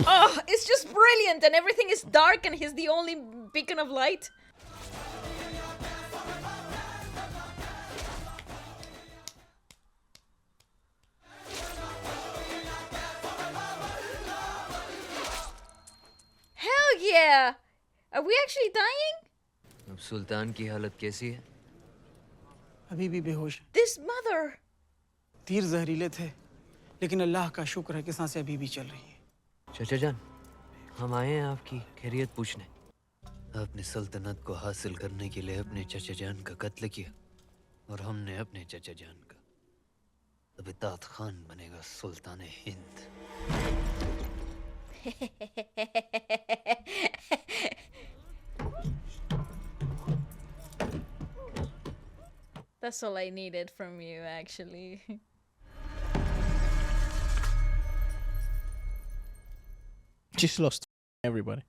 Oh, it's just brilliant, and everything is dark, and he's the only beacon of light. Hell yeah! Are we actually dying? अब सुल्तान की हालत कैसी है? अभी भी बेहोश। This mother. तीर जहरीले थे, लेकिन अल्लाह का शुक्र है कि सांसें अभी भी चल रही हैं। चाचा जान, हम आए हैं आपकी खैरियत पूछने। आपने सल्तनत को हासिल करने के लिए अपने चाचा जान का कत्ल किया और हमने अपने चाचा जान का। अब इताद खान बनेगा सुल्तान Hind. That's all I needed from you, actually. Just lost everybody.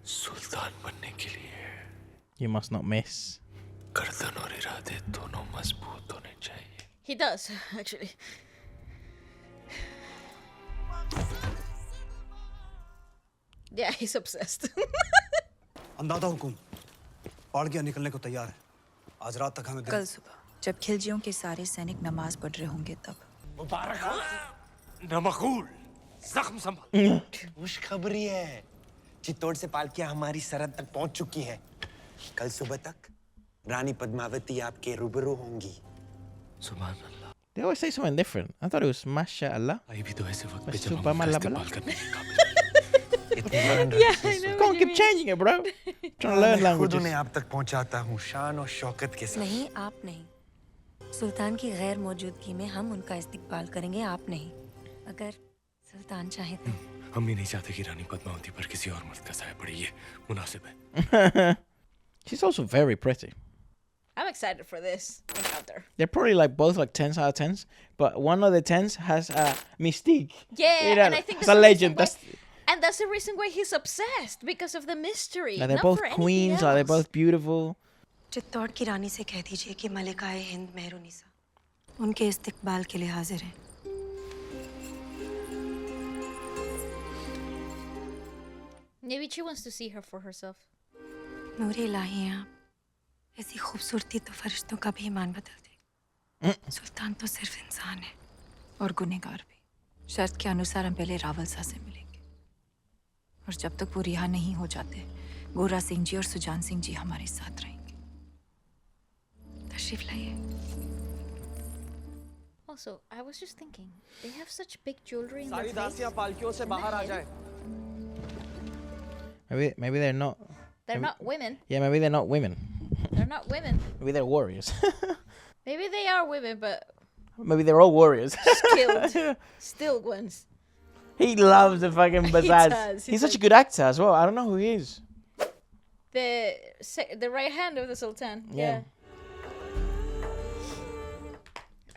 सुल्तान बनने के लिए You must not miss. गर्दन और इरादे दोनों मजबूत होने चाहिए। He does, actually. Yeah, he's obsessed. अंदाजा हुकुम, पालकियां निकलने को तैयार है। आज रात तक हमें कल सुबह जब खिलजियों के सारे सैनिक नमाज पढ़ रहे होंगे तब। मुबारक हो नमकूल, जख्म संभाल। खुशखबरी है, चित्तौड़ से पालकियां हमारी सरहद तक पहुंच चुकी हैं। कल सुबह तक रानी पद्मावती आपके रूबरू होंगी। सुभान अल्लाह। They always say something different. I thought it was Masha Allah. आई भी तो ऐसे वक्त पे But जब हम Subhanallah, उसका इस्तेमाल Allah. करने के काबिल। Yeah, I know. Can't keep changing it, bro. Trying to learn खुद languages. उन्हें आप तक पहुंचाता हूँ शान और शौकत के साथ। नहीं, आप नहीं। सुल्तान की गैर मौजूदगी में हम उनका इस्तिकबाल करेंगे, आप नहीं। अगर सुल्तान चाहे तो। हम भी नहीं चाहते कि रानी पद्मावती पर किसी और मर्द का साया पड़े, ये मुनासिब है। She's also very pretty. I'm excited for this encounter. They're probably like both like 10s out of 10s, but one of the 10s has a mystique. Yeah, You know, and I think it's that's a the reason legend. why- That's And that's the reason why he's obsessed, because of the mystery. Like, they're not both for anything queens, like, they're else. both beautiful. Chittor की रानी से कह दीजिए कि मलिकाए हिंद मेहरुनिसा उनके इस्तकबाल के लिए हाजिर हैं। Maybe she wants to see her for herself. नूरे इलाही हैं आप, ऐसी खूबसूरती तो फरिश्तों का भी ईमान बदल दे। सुल्तान तो सिर्फ इंसान है और गुनहगार भी। शर्त के अनुसार हम पहले रावल सा से मिलेंगे, और जब तक वो रिहा नहीं हो जाते, गोरा सिंह जी और सुजान सिंह जी हमारे साथ रहेंगे। तशरीफ लाइए। Also, I was just thinking, they have such big jewelry in सारी their face. दासियां पालकियों से and बाहर आ the head. जाए। Maybe they're not. They're not women. Yeah, maybe they're not women. They're not women. Maybe they're warriors. Maybe they are women, but Maybe they're all warriors. skilled, still ones. He loves the fucking He Bazaz. does, he He's such a does. good actor as well. I don't know who he is. The right hand of the Sultan. Yeah.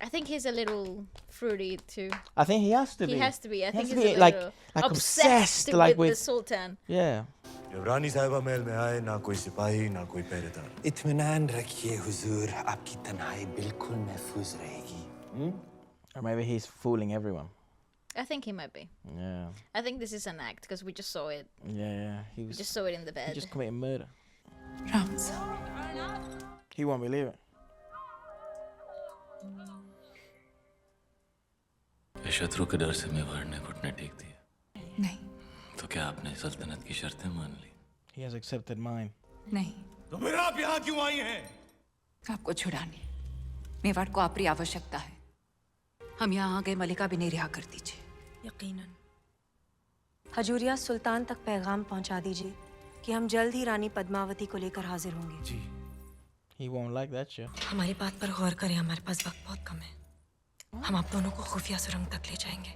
I think he's a little fruity too. I think he has to be. He has to be. I He think has he's to a be, like little obsessed, with like the with Sultan. Yeah. जब रानी साहिबा महल में आए ना कोई सिपाही ना कोई पहरेदार। इत्मीनान रखिए हुजूर, आपकी तन्हाई बिल्कुल महफूज रहेगी। Or maybe he's fooling everyone. I think he might be. Yeah. I think this is an act because we just saw it. Yeah. He We was. just saw it in the bed. He just committed murder. Rams. He won't believe it. शत्रु के डर से मेवाड़ ने घुटने take दिए। नहीं। तो क्या आपने सल्तनत की शर्तें मान ली? He has accepted mine. नहीं। तो फिर आप यहाँ क्यों आई हैं? आपको छुड़ाने। मेवाड़ को आपकी आवश्यकता है। हम यहाँ आ गए, मलिका भी नहीं रिहा कर दीजिए। यकीनन। हजूरिया, सुल्तान तक पैगाम पहुंचा दीजिए कि हम जल्द ही रानी पद्मावती को लेकर हाजिर होंगे। जी। He won't like that shit. हमारी बात पर गौर करें, हमारे पास वक्त बहुत कम है। हम आप दोनों को खुफिया सुरंग तक ले जाएंगे।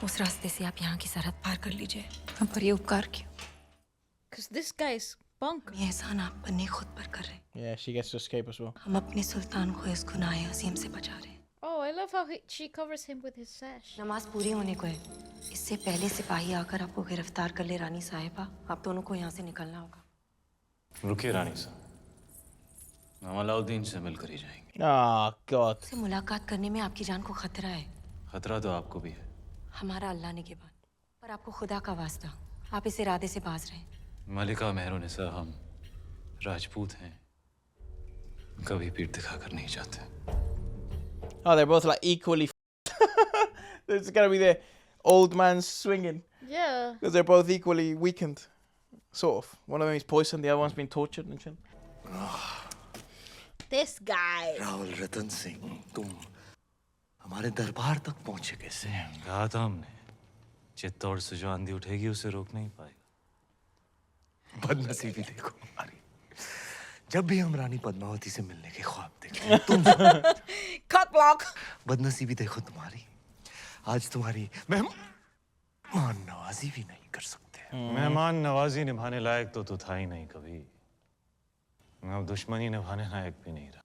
उस रास्ते से आप यहाँ की सरहद पार कर लीजिए। हम पर ये उपकार क्यों? Because this guy's punk. ये एहसान आप पर नहीं, खुद पर कर रहे हैं। Yeah, she gets to escape as well. हम अपने सुल्तान को इस गुनाह अजीम से बचा रहे हैं। Oh, I love how she covers him with his sash. नमाज पूरी होने को है। इससे पहले सिपाही आकर आपको गिरफ्तार कर ले रानी साहिबा, आप दोनों को यहाँ से निकलना होगा। रुकिए रानी साहब, हम अलाउद्दीन से मिलकर ही जाएंगे। Oh God. से मुलाकात करने में आपकी जान को खतरा है। खतरा तो आपको भी है। हमारा अल्लाह ने के बाद, पर आपको खुदा का वास्ता, आप इस इरादे से बाज रहे। मलिका मेहरुनिसा, हम राजपूत हैं, कभी पीठ दिखाकर नहीं जाते। Oh, they're both like equally. This is gonna be the old man swinging. Yeah. Because they're both equally weakened, sort of. One of them is poisoned, the other one's been tortured and shit. This guy. Rawal Ratan Singh, तुम हमारे दरबार तक पहुंचे कैसे? कहा था हमने, चित्तौड़ से जो आंधी उठेगी उसे रोक नहीं पाएगा। बदनसीबी देखो हमारी। जब भी हम रानी पद्मावती से मिलने के ख्वाब देखते हैं, तुम Cock block. बदनसीबी देखो तुम्हारी। आज तुम्हारी मेहमान नवाजी भी नहीं कर सकते। मेहमान नवाजी निभाने लायक तो तू था ही नहीं कभी। अब दुश्मनी निभाने लायक भी नहीं रहा।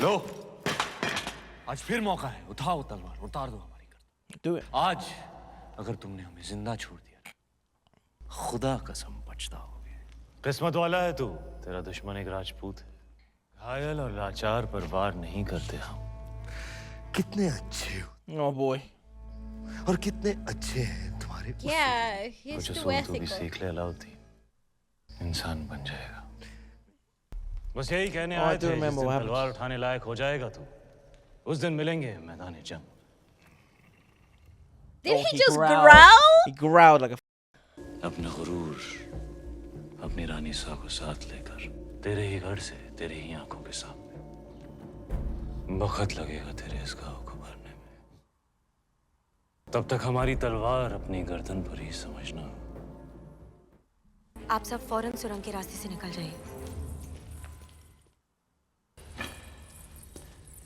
लो, आज फिर मौका है, उठाओ तलवार, उतार दो हमारी गर्दन। Do it. आज अगर तुमने हमें जिंदा छोड़ दिया, खुदा कसम पछताओगे। किस्मत वाला है तू, तेरा दुश्मन एक राजपूत है। घायल और लाचार पर वार नहीं करते हम। कितने अच्छे हो। Oh boy. और कितने अच्छे हैं तुम्हारे Yeah, he's कुछ too उसूल तू भी ethical. सीख ले अलाउद्दीन, इंसान बन जाएगा। बस यही कहने Oh, I आए do थे, जिस remember दिन what happened. तलवार उठाने लायक हो जाएगा तू, उस दिन मिलेंगे मैदान जंग। Did Oh, he just growled. growl? He growled like a. अपना गुरूर, अपनी रानी सा को साथ लेकर तेरे ही घर से, तेरे ही आंखों के सामने वक्त लगेगा तेरे इस घाव को भरने में। तब तक हमारी तलवार अपनी गर्दन पर ही समझना। आप सब फौरन सुरंग के रास्ते से निकल जाइए।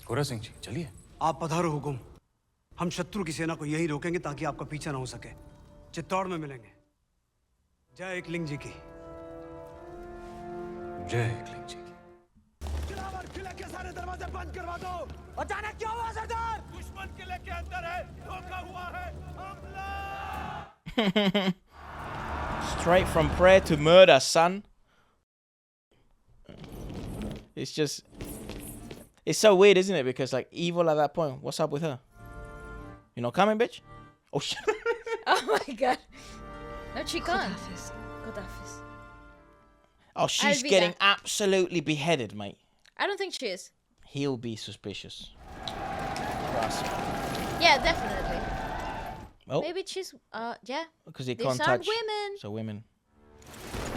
गोरा सिंह जी, चलिए। आप पधारो हुकुम। हम शत्रु की सेना को यही रोकेंगे ताकि आपका पीछा ना हो सके। चित्तौड़ में मिलेंगे। जय एकलिंग जी की। जय एकलिंग जी की। किले के सारे दरवाजे बंद करवा दो। अचानक क्या हुआ सरदार? दुश्मन किले के अंदर है, धोखा हुआ है, हमला! Straight from prayer to murder, son. It's just... It's so weird, isn't it? Because, like, evil at that point, what's up with her? You know, coming, bitch? Oh, shit. Oh, my God. No, she can't. God office. Oh, she's getting absolutely beheaded, mate. I don't think she is. He'll be suspicious. Trust me. Yeah, definitely. Oh. Maybe she's, yeah. Because he These can't aren't touch. women. So women.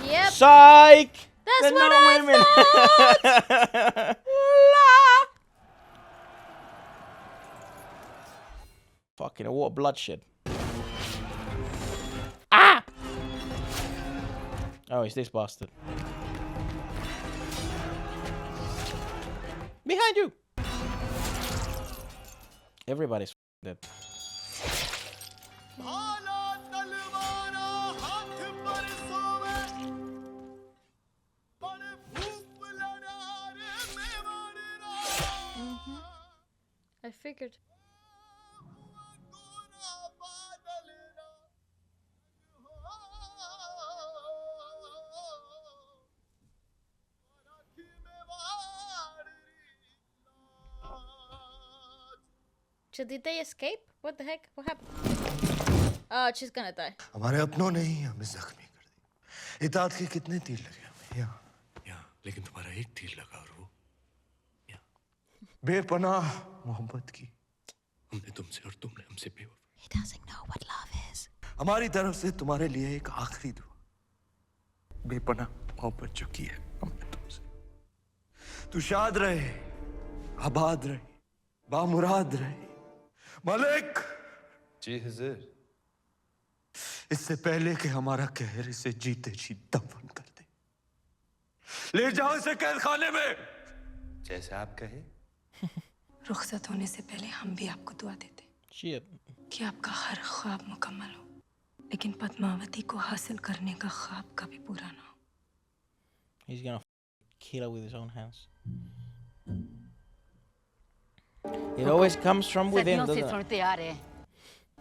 Yep. Psych! That's They're what not I thought! Fucking what a bloodshed. Ah! Oh, it's this bastard. Behind you! Everybody's dead. I figured. So did they escape? What the heck? What happened? Oh, she's gonna die. हमारे अपनों ने ही हमें जख्मी कर दी। इताद के कितने तीर लगे हमें यहाँ लेकिन तुम्हारा एक तीर लगा और वो यहाँ बेपनाह मोहब्बत की हमने तुमसे और तुमने हमसे बेवफा। He doesn't know what love is. हमारी तरफ से तुम्हारे लिए एक आखिरी दुआ बेपनाह मोहब्बत जो की है हमने तुमसे। तू शाद रहे, आबाद रहे, बामुराद रहे, मलिक। जी हुजूर। इससे पहले कि हमारा कहर इसे जीते जी दफन कर दे, ले जाओ इसे कैद खाने में। जैसे आप कहे। रुखसत होने से पहले हम भी आपको दुआ देते कि आपका हर ख्वाब मुकम्मल हो, लेकिन पद्मावती को हासिल करने का ख्वाब कभी पूरा ना हो। He's gonna kill her with his own hands. It always comes from within, सदियों से doesn't it? सुनते आ रहे हैं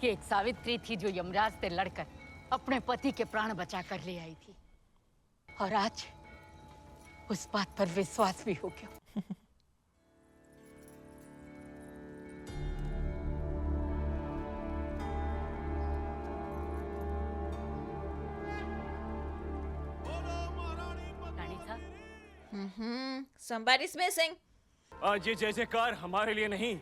कि एक सावित्री थी जो यमराज से लड़कर अपने पति के प्राण बचा कर ले आई थी, और आज उस बात पर विश्वास भी हो गया। Somebody's missing. आज ये जय जयकार हमारे लिए नहीं,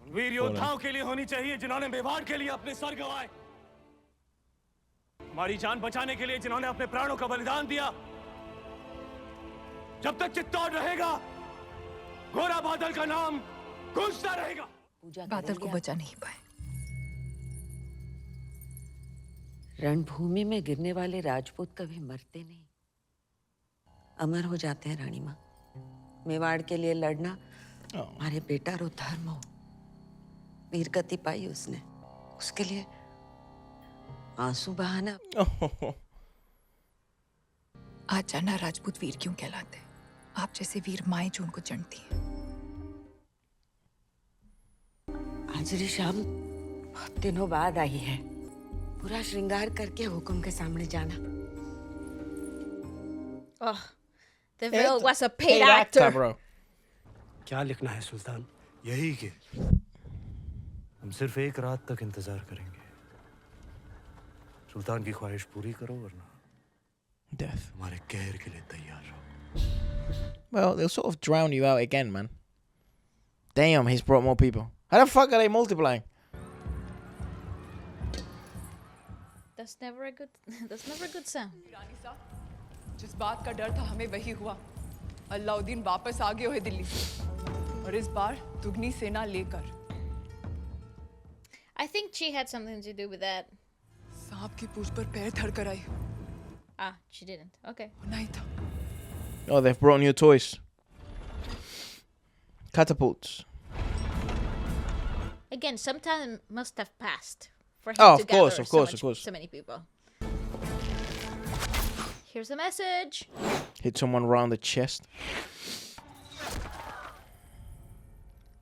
उन वीर योद्धाओं के लिए होनी चाहिए जिन्होंने मेवाड़ के लिए अपने सर गंवाए, हमारी जान बचाने के लिए जिन्होंने अपने प्राणों का बलिदान दिया। जब तक चित्तौड़ रहेगा, घोड़ा बादल का नाम गूंजता रहेगा। बादल को बचा नहीं पाए। रणभूमि में गिरने वाले राजपूत कभी मरते नहीं, अमर हो जाते हैं रानी माँ। मेवाड़ के लिए लड़ना हमारे बेटा रो धर्म हो। वीर गति पाई उसने, उसके लिए आंसू बहाना। आज जाना राजपूत वीर क्यों कहलाते हैं। आप जैसे वीर माएं जो उनको चढ़ती हैं। आज री शाम बहुत दिनों बाद आई है, पूरा श्रृंगार करके हुकुम के सामने जाना। Oh, the veil was a paid actor. bro. क्या लिखना है सुल्तान? यही कि हम सिर्फ एक रात तक इंतजार करेंगे। सुल्तान की ख्वाहिश पूरी करो वरना Death. हमारे कहर के लिए तैयार रहो। Well, they'll sort of drown you out again, man. Damn, he's brought more people. How the fuck are they multiplying? That's never a good sound. रानी साहब, जिस बात का डर था हमें वही हुआ। अलाउद्दीन वापस आ गए हैं दिल्ली से, और इस बार दुगनी सेना लेकर। I think she had something to do with that. सांप की पूंछ पर पैर धरकर आई। Ah, she didn't. Okay. नहीं था। Oh, they've brought new toys. Catapults. Again, some time must have passed for him Oh, to of course, gather of course, of course. so many people. Here's a message. Hit someone round the chest.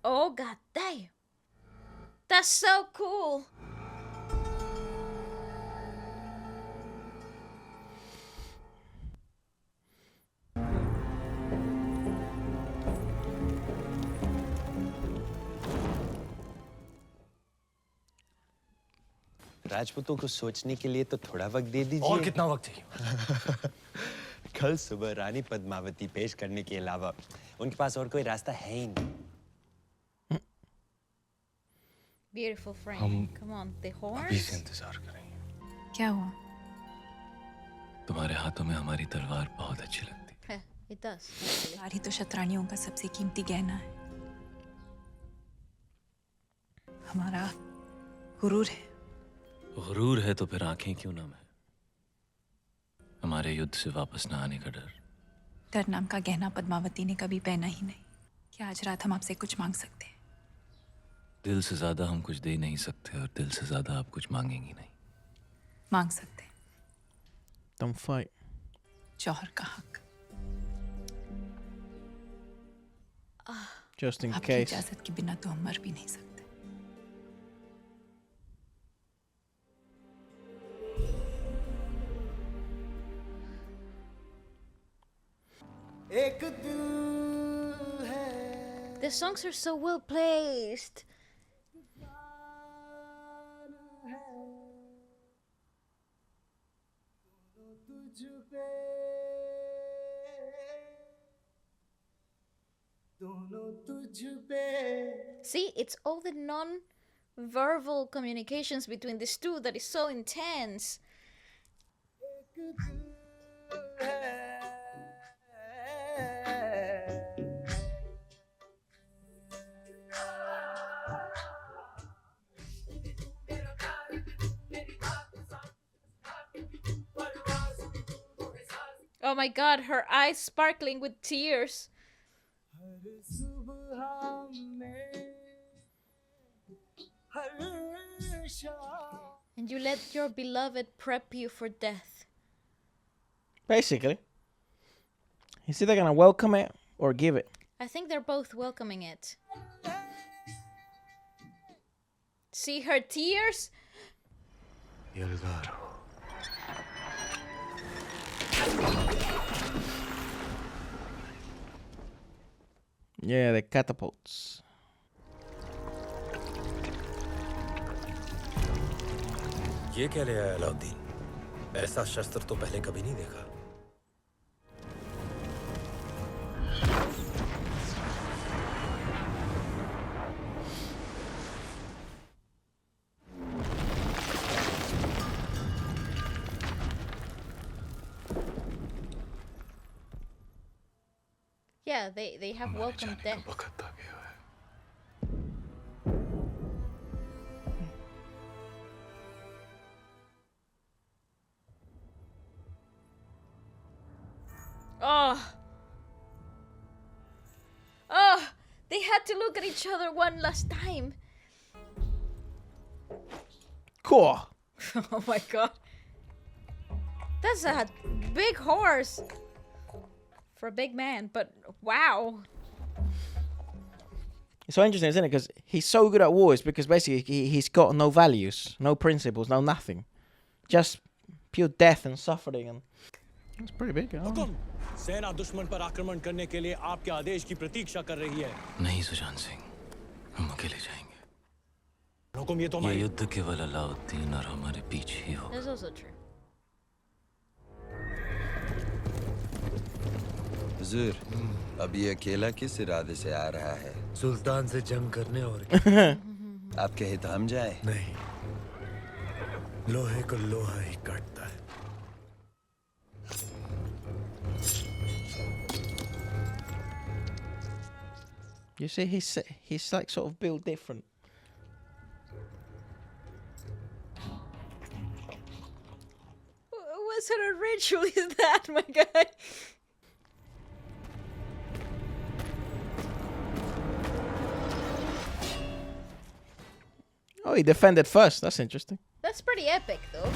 Oh, god damn. That's so cool. राजपूतों को सोचने के लिए तो थोड़ा वक्त दे दीजिए। और कितना वक्त चाहिए? कल सुबह रानी पद्मावती पेश करने के अलावा उनके पास और कोई रास्ता है ही नहीं। Beautiful frame. हम Come on, the अभी से horse. इंतजार करेंगे। क्या हुआ? तुम्हारे हाथों में हमारी तलवार बहुत अच्छी लगती। Yeah, it does. Actually. तलवार ही तो शतरानियों का सबसे कीमती गहना है। हमारा गुरूर है। गुरूर है तो फिर आंखें क्यों नम है? हमारे युद्ध से वापस न आने का डर। डर नाम का गहना पद्मावती ने कभी पहना ही नहीं। क्या आज रात हम आपसे कुछ मांग सकते हैं? दिल से ज्यादा हम कुछ दे नहीं सकते और दिल से ज्यादा आप कुछ मांगेंगी नहीं। मांग सकते हैं। Don't fight. जौहर का हक। Just in आपकी case. इजाजत के बिना तो हम मर भी नहीं सकते। The songs are so well placed. See, it's all the non-verbal communications between these two that is so intense. Oh my god, her eyes sparkling with tears. And you let your beloved prep you for death. Basically. He's either gonna welcome it or give it. I think they're both welcoming it. See her tears? Yeah, the catapults. ये क्या ले आया अलाउद्दीन? ऐसा शस्त्र तो पहले कभी नहीं देखा। Yeah, they have welcomed death. Oh. Oh, they had to look at each other one last time. Cool. Oh my god. That's a big horse. For a big man, but wow. It's so interesting, isn't it? Because he's so good at war. It's because basically he's got no values, no principles, no nothing. Just pure death and suffering. And it's pretty big. हुकुम, सेना दुश्मन पर आक्रमण करने के लिए आपके आदेश की प्रतीक्षा कर रही है। नहीं सुजान सिंह, हम अकेले जाएंगे। हुकुम, ये तो ये युद्ध केवल अलाउद्दीन और हमारे पीछे ही होगा। That's also true. हुजूर, अब ये अकेला किस इरादे से आ रहा है? सुल्तान से जंग करने और आप कहे तो हम जाए? नहीं, लोहे को लोहा ही काटता है। You see, he's like sort of built different. What sort of ritual is that, my guy? Oh, he defended first. That's interesting. That's pretty epic, though.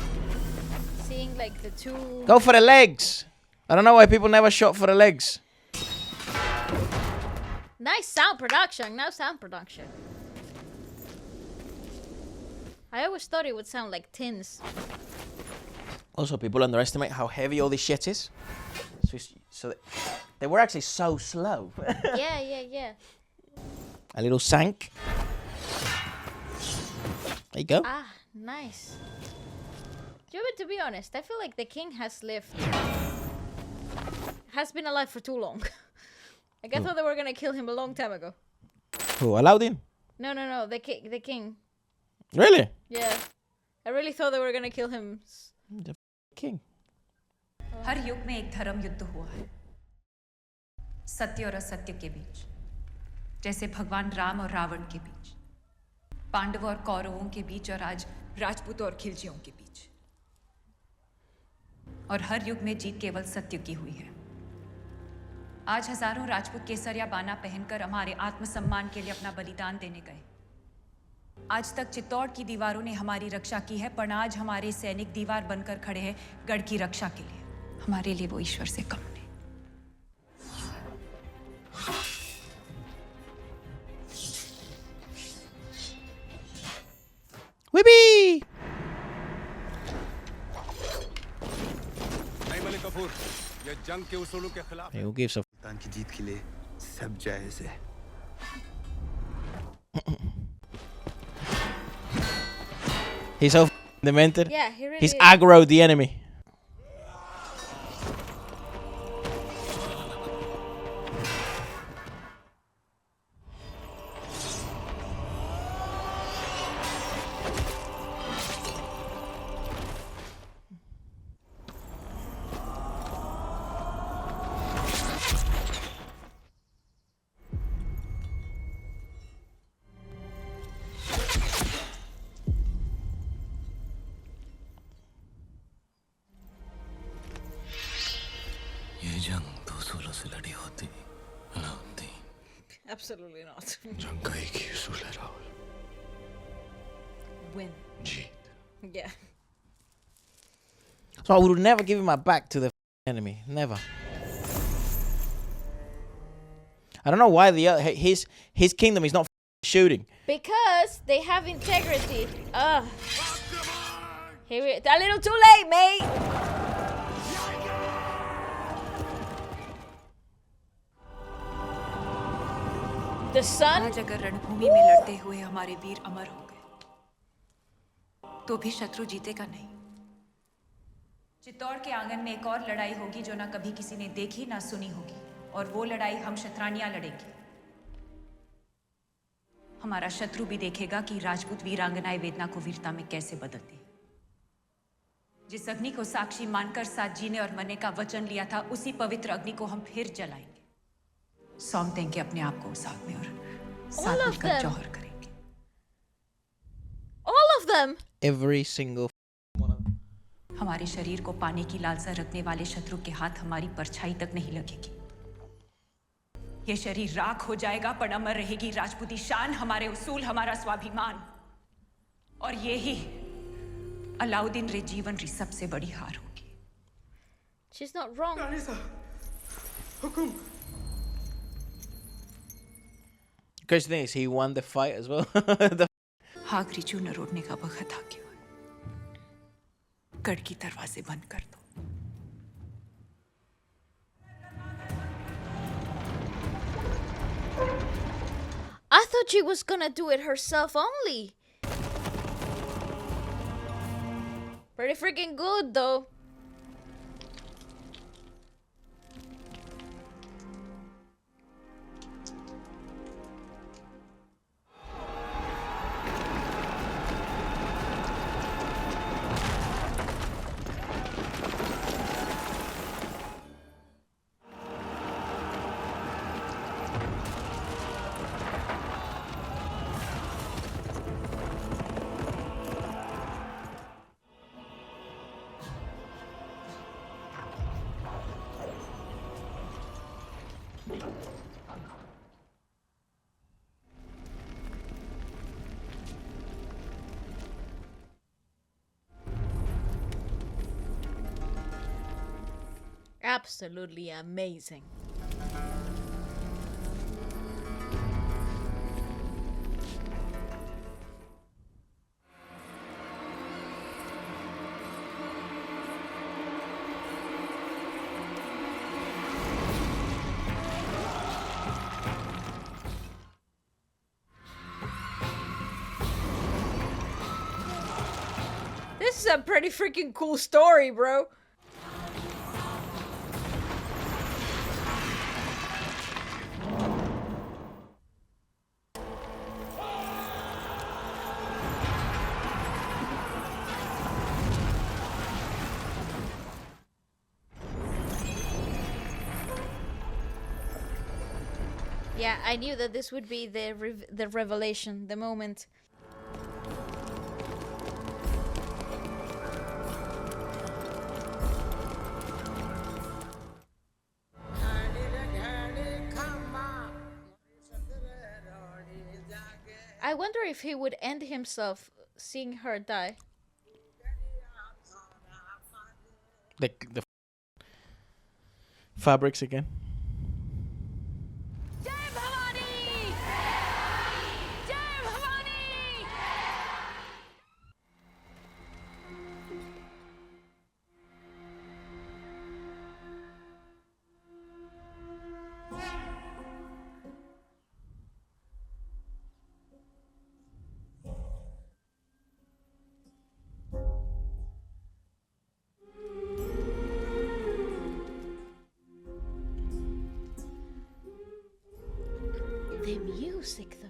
Seeing like the two. Go for the legs. I don't know why people never shot for the legs. Nice sound production. Nice sound production. I always thought it would sound like tins. Also, people underestimate how heavy all this shit is. So they were actually so slow. Yeah. A little sank. There you go. Ah, Nice. To be honest, I feel like the king has been alive for too long. Like I thought they were gonna kill him a long time ago. Who, Aladdin? No, the king. Really? Yeah, I really thought they were gonna kill him. The king. हर युग में एक धर्म युद्ध हुआ है, सत्य और असत्य के बीच, जैसे भगवान राम और रावण के बीच, पांडवों और कौरवों के बीच, और आज राजपूतों और खिलजियों के बीच। और हर युग में जीत केवल सत्य की हुई है। आज हजारों राजपूत केसरिया बाना पहनकर हमारे आत्मसम्मान के लिए अपना बलिदान देने गए। आज तक चित्तौड़ की दीवारों ने हमारी रक्षा की है, पर आज हमारे सैनिक दीवार बनकर खड़े हैं गढ़ की रक्षा के लिए। हमारे लिए वो ईश्वर से कम नहीं। Whippy! नहीं मलिक कपूर, ये जंग के उसूलों के खिलाफ Hey, who gives a सुल्तान की जीत के लिए सब जायज है। He's so demented. Yeah, he really He's is. aggroed the enemy. ये जंग दो सूलों से लड़ी होती अलाउद्दीन। Absolutely not. जंग का एक ही उसूल है Rahul, Win. Jeet. Yeah. So I would never give my back to the enemy. Never. I don't know why his kingdom is not shooting. Because they have integrity. A little too late, mate. The sun. आज अगर रणभूमि में लड़ते हुए हमारे वीर अमर हो गए, तो भी शत्रु जीतेगा नहीं। चित्तौड़ के आंगन में एक और लड़ाई होगी जो ना कभी किसी ने देखी ना सुनी होगी, और वो लड़ाई हम क्षत्रानियां लड़ेंगे। हमारा शत्रु भी देखेगा कि राजपूत वीरांगनाएं वेदना को वीरता में कैसे बदलती हैं। जिस अग्नि को साक्षी मानकर साथ जीने और मरने का वचन लिया था, उसी पवित्र अग्नि को हम फिर जलाएंगे। सौंप देंगे अपने आप को उस आग में और साथ मिलकर जौहर करेंगे। All of them. Every single one of them. हमारे शरीर को पाने की लालसा रखने वाले शत्रु के हाथ हमारी परछाई तक नहीं लगेगी। ये शरीर राख हो जाएगा, पर अमर रहेगी राजपूती शान, हमारे उसूल, हमारा स्वाभिमान। और ये ही अलाउद्दीन रे जीवन री सबसे बड़ी हार होगी। She's not wrong. Hukum. Crazy thing is, he won the fight as well. हाग रिचू न रोड़ने का वक्त आ गया है। गढ़ की दरवाजे बंद कर दो। I thought she was gonna do it herself only. Pretty freaking good though. Absolutely amazing. This is a pretty freaking cool story, bro. Yeah, I knew that this would be the revelation, the moment. I wonder if he would end himself seeing her die. The fabrics again. The music, though.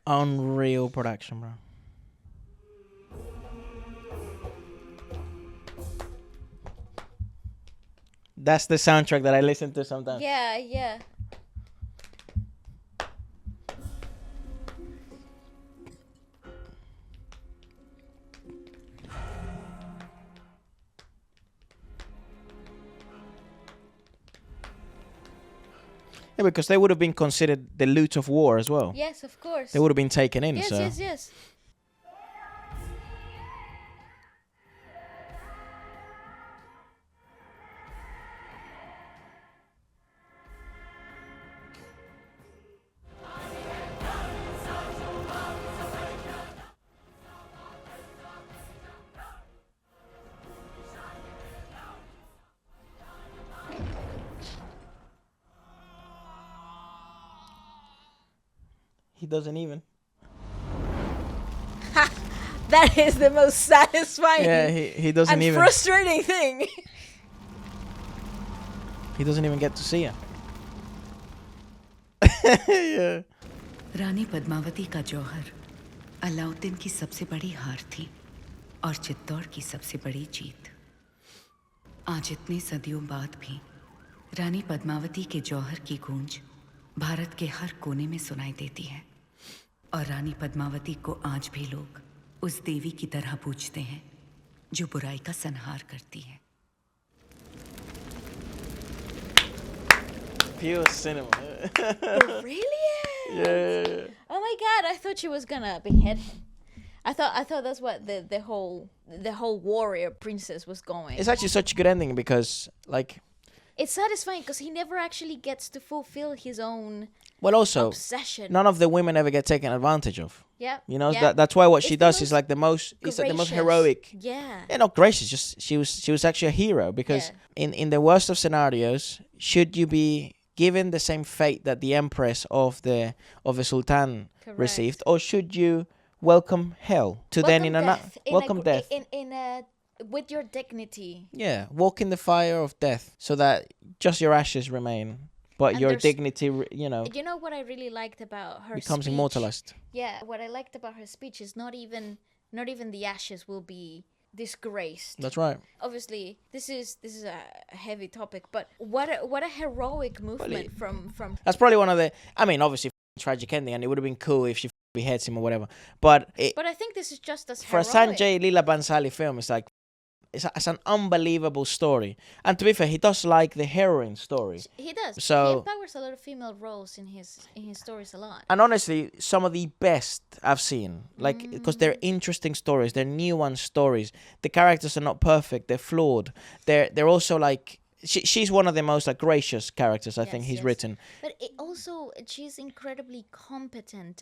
Unreal production, bro. That's the soundtrack that I listen to sometimes. Yeah, yeah. Yeah, because they would have been considered the loot of war as well. Yes, of course. They would have been taken in. Yes, so. yes, yes. He doesn't even. That is the most satisfying Yeah, he doesn't and even. frustrating thing. He doesn't even get to see her. Yeah. रानी पद्मावती का जौहर अलाउद्दीन की सबसे बड़ी हार थी और चित्तौड़ की सबसे बड़ी जीत। आज इतने सदियों बाद भी रानी पद्मावती के जौहर की गूंज भारत के हर कोने में सुनाई देती है और रानी पद्मावती को आज भी लोग उस देवी की तरह पूजते हैं जो बुराई का संहार करती है। Pure cinema. Brilliant. Yeah. Oh my god, I thought she was gonna behead him. I thought that's what the whole warrior princess was going. It's actually such a good ending because, like, it's satisfying because he never actually gets to fulfill his own well, also, obsession. none of the women ever get taken advantage of. Yeah. You know, yeah. that's why what It's she the does is like the most. It's like the most gracious. heroic. Yeah. Yeah, not gracious. Just she was actually a hero because in the worst of scenarios, should you be given the same fate that the empress of the Sultan received, or should you welcome hell to then in welcome death in a with your dignity? Yeah, walk in the fire of death so that just your ashes remain, but And your there's- dignity, you know, You know what I really liked about her becomes speech? immortalized. Yeah, what I liked about her speech is not even the ashes will be disgraced. That's right. Obviously, this is a heavy topic, but what a heroic movement from That's probably one of the. I mean, obviously, tragic ending, and it would have been cool if she beheads him or whatever. But But I think this is just as for a heroic. Sanjay Leela Bhansali film, it's like it's an unbelievable story. And to be fair, he does like the heroine story. He does. He So, empowers a lot of female roles in his stories a lot. and honestly, some of the best I've seen, like because they're interesting stories, they're nuanced stories. The characters are not perfect; they're flawed. They're also like she's one of the most like gracious characters I think he's written. But it also, she's incredibly competent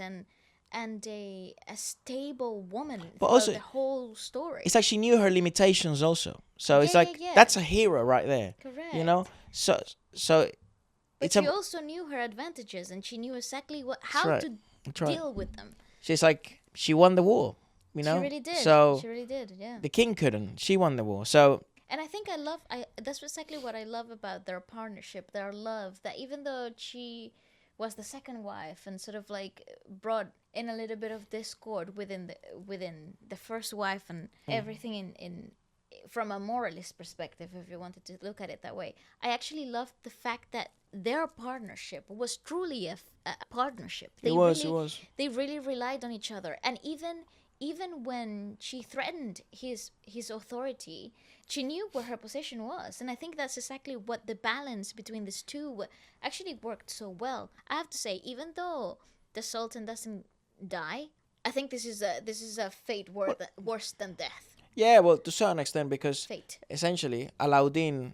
and a stable woman But for also- the whole story. It's like she knew her limitations also. So it's Yeah, like yeah, yeah. that's a hero right there. Correct. You know, so But it's she a. also knew her advantages, and she knew exactly how right. to That's right. deal with them. She's like she won the war. you know. She really did. So She really did. Yeah. the king couldn't. She won the war. So And I think that's exactly what I love about their partnership, their love. That even though she was the second wife and sort of like brought in a little bit of discord within the first wife and everything in from a moralist perspective, if you wanted to look at it that way, I actually loved the fact that their partnership was truly a partnership. It was. They really relied on each other, and even when she threatened his authority, she knew where her position was. And I think that's exactly what the balance between these two actually worked so well. I have to say, even though the Sultan doesn't die, I think this is a fate worse than death. yeah, well, to a certain extent, because Fate. essentially Alauddin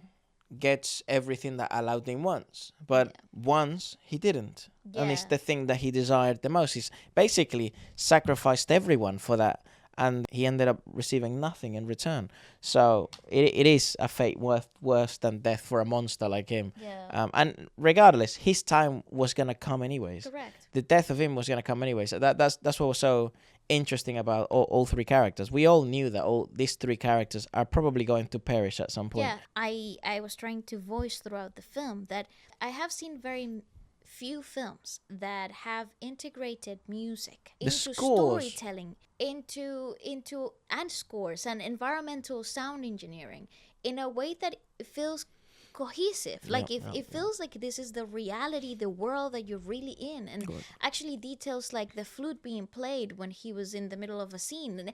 gets everything that Alauddin wants, but once he didn't, and it's Yeah. the thing that he desired the most. He's basically sacrificed everyone for that, and he ended up receiving nothing in return. So it is a fate worse than death for a monster like him. Yeah. And regardless, his time was gonna come anyways. Correct. The death of him was gonna come anyways. That's what was so interesting about all three characters. We all knew that all these three characters are probably going to perish at some point. Yeah, I was trying to voice throughout the film that I have seen very few films that have integrated music The into scores. storytelling, into and scores and environmental sound engineering in a way that it feels cohesive. Like it feels like this is the reality, the world that you're really in, and actually details like the flute being played when he was in the middle of a scene,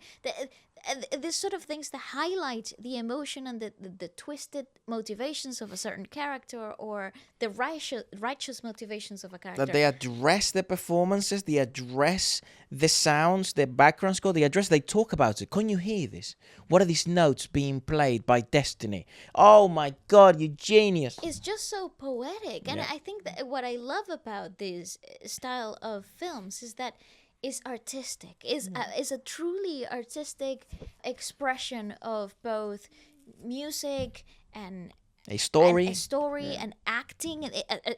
and this sort of things that highlight the emotion and the twisted motivations of a certain character, or the righteous motivations of a character. That they address the performances, they address the sounds, the background score, they talk about it. Can you hear this? What are these notes being played by Destiny? Oh my God, you genius. It's just so poetic, and Yeah. I think that what I love about this style of films is that it's artistic, is a truly artistic expression of both music and A story. and acting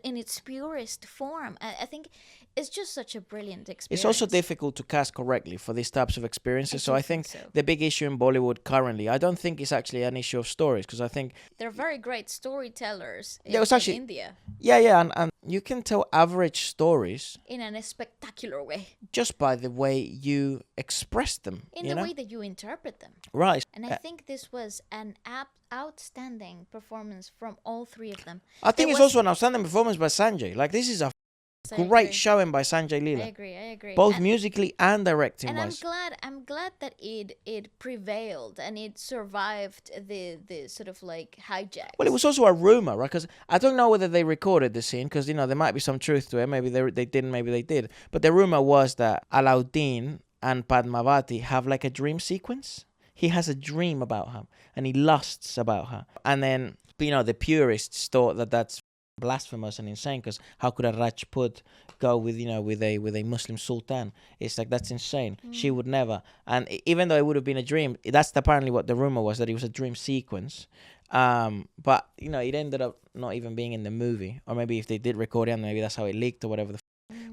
in its purest form. I think it's just such a brilliant experience. It's also difficult to cast correctly for these types of experiences. So I think so. the big issue in Bollywood currently, I don't think it's actually an issue of stories, because I think They're very great storytellers Yeah, it was actually- in India and you can tell average stories in a spectacular way, just by the way you express them. in you the know? way that you interpret them. Right. And I think this was an outstanding performance from all three of them. I think There it's was- also an outstanding performance by Sanjay. Like, this is a I great agree. showing by Sanjay Leela. I agree. Both And- musically and directing And wise. I'm glad that it prevailed and it survived the sort of like hijack. Well, it was also a rumor, right? Because I don't know whether they recorded the scene, because there might be some truth to it. Maybe they didn't, maybe they did. But the rumor was that Alauddin and Padmavati have like a dream sequence. He has a dream about her, and he lusts about her. And then the purists thought that that's blasphemous and insane, because how could a Rajput go with a Muslim sultan? It's like, that's insane. She would never. And even though it would have been a dream, that's apparently what the rumor was, that it was a dream sequence. But it ended up not even being in the movie, or maybe if they did record it, maybe that's how it leaked or whatever.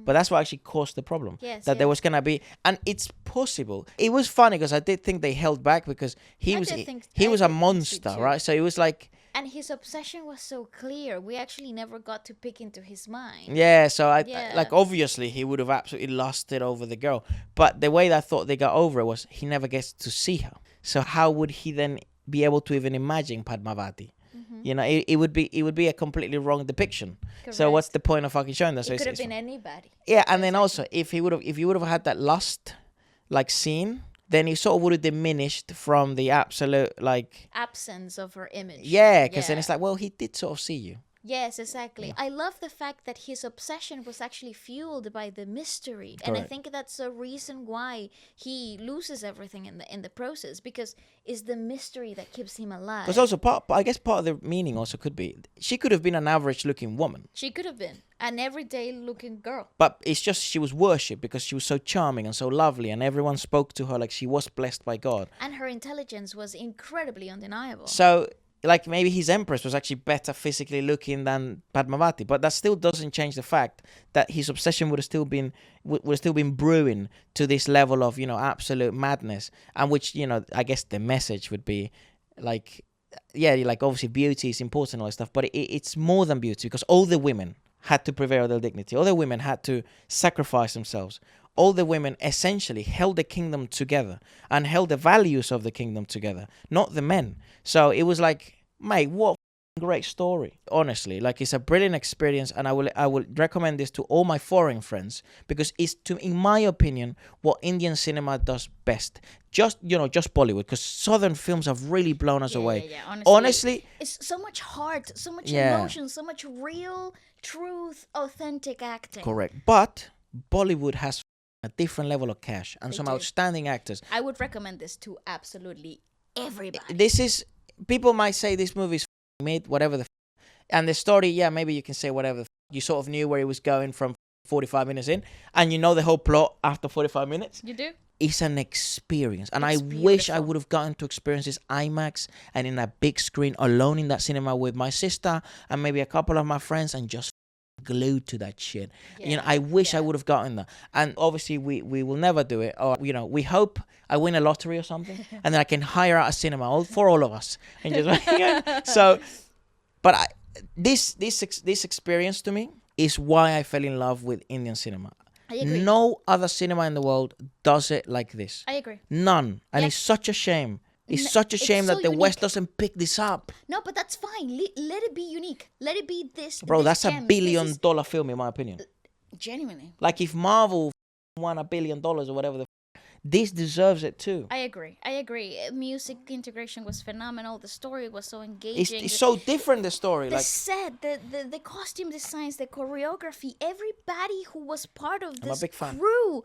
But that's what actually caused the problem. Yes, that there was gonna be, and it's possible. It was funny because I did think they held back, because he I was did think- he I was a did think so monster, too. right? So it was like. And his obsession was so clear. We actually never got to pick into his mind. Yeah, so Yeah. like obviously he would have absolutely lost it over the girl. But the way that I thought they got over it was he never gets to see her. So how would he then be able to even imagine Padmavati? It would be a completely wrong depiction. So what's the point of fucking showing that? So It it's- could have it's- been anybody. Yeah, and then also if you would have had that lust like scene, then it sort of would have diminished from the absolute like Absence of her image. yeah, because then it's like, well, he did sort of see you. Yes, exactly. I love the fact that his obsession was actually fueled by the mystery, and I Correct. think that's a reason why he loses everything in the process, because it's the mystery that keeps him alive. Because also I guess part of the meaning also could be she could have been an average looking woman, She could have been an everyday looking girl. but it's just she was worshipped because she was so charming and so lovely, and everyone spoke to her like she was blessed by God. And her intelligence was incredibly undeniable. So like maybe his empress was actually better physically looking than Padmavati, but that still doesn't change the fact that his obsession would have still been brewing to this level of, you know, absolute madness, and which, you know, I guess the message would be like, yeah, like obviously beauty is important and all that stuff, but it's more than beauty, because all the women had to prevail their dignity, all the women had to sacrifice themselves, all the women essentially held the kingdom together and held the values of the kingdom together, not the men. So it was like, mate, what a great story. Honestly, like, it's a brilliant experience, and I will recommend this to all my foreign friends, because it's, in my opinion, what Indian cinema does best. Just Bollywood, because Southern films have really blown us away. Yeah. Honestly, it's so much heart, so much Yeah. emotion, so much real truth, authentic acting. correct. But Bollywood has a different level of cash and They some do. outstanding actors. I would recommend this to absolutely everybody. This is, people might say this movie is mid, whatever the and the story, yeah, maybe you can say whatever you sort of knew where it was going from 45 minutes in, and you know the whole plot after 45 minutes. You do? It's an experience, and It's I wish I beautiful. would have gotten to experience this IMAX and in a big screen alone in that cinema with my sister and maybe a couple of my friends, and just glued to that shit. You know, I wish I would have gotten that. And obviously we will never do it, or, you know, we hope I win a lottery or something and then I can hire out a cinema for all of us and just so, but this experience to me is why I fell in love with Indian cinema. I agree. No other cinema in the world does it like this. I agree. None. And Yeah. it's such a shame. It's N- such a it's shame so that the unique. West doesn't pick this up. No, but that's fine. Let it be unique. Let it be this. Bro, this that's gem. $1 This billion is- film in my opinion. Genuinely. Like if Marvel won $1 billion or whatever, this deserves it too. I agree. Music integration was phenomenal. The story was so It's, engaging. it's so different, the story. The Like, set, the costume designs, the choreography, everybody who was part of I'm a this big fan. crew.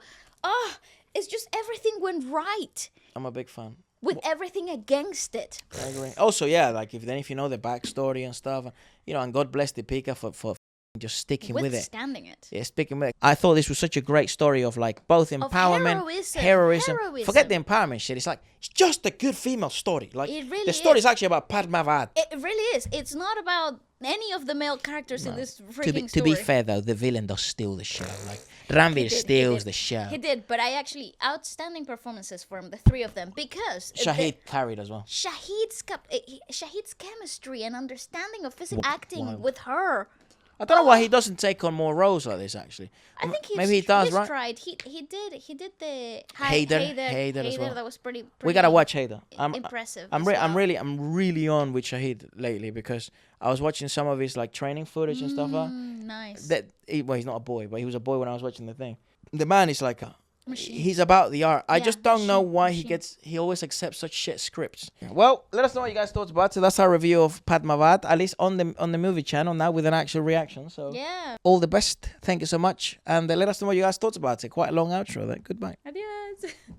It's just everything went right I'm a big fan. with everything against it. I agree. Also, yeah, like if you know the backstory and stuff, you know, and God bless Deepika for just sticking with it. Withstanding it. Yeah, sticking with it. I thought this was such a great story of like both empowerment, heroism. Forget the empowerment shit. It's like, it's just a good female story. Like It really the story is. is actually about Padmavat. It really is. It's not about any of the male characters in this freaking To story. be fair though, the villain does steal the show. Like Ranveer steals the show. He did, but outstanding performances from the three of them, because Shahid carried as well. Shahid's chemistry and understanding of physical acting Wow. with her. I don't know why he doesn't take on more roles like this. Actually, I think maybe he does, he's right? tried. He did the Haider as well. That was pretty We gotta watch Haider. impressive. I'm as well. really on with Shahid lately, because I was watching some of his like training footage and stuff. Nice. Well, he's not a boy, but he was a boy when I was watching the thing. The man is like Machine. he's about the art. I Yeah, just don't know why machine. he always accepts such shit scripts. Well, let us know what you guys thought about it. So that's our review of Padmavat, at least on the movie channel now with an actual reaction. So Yeah. all the best. Thank you so much, and let us know what you guys thought about it. Quite a long outro. Then goodbye. Adios.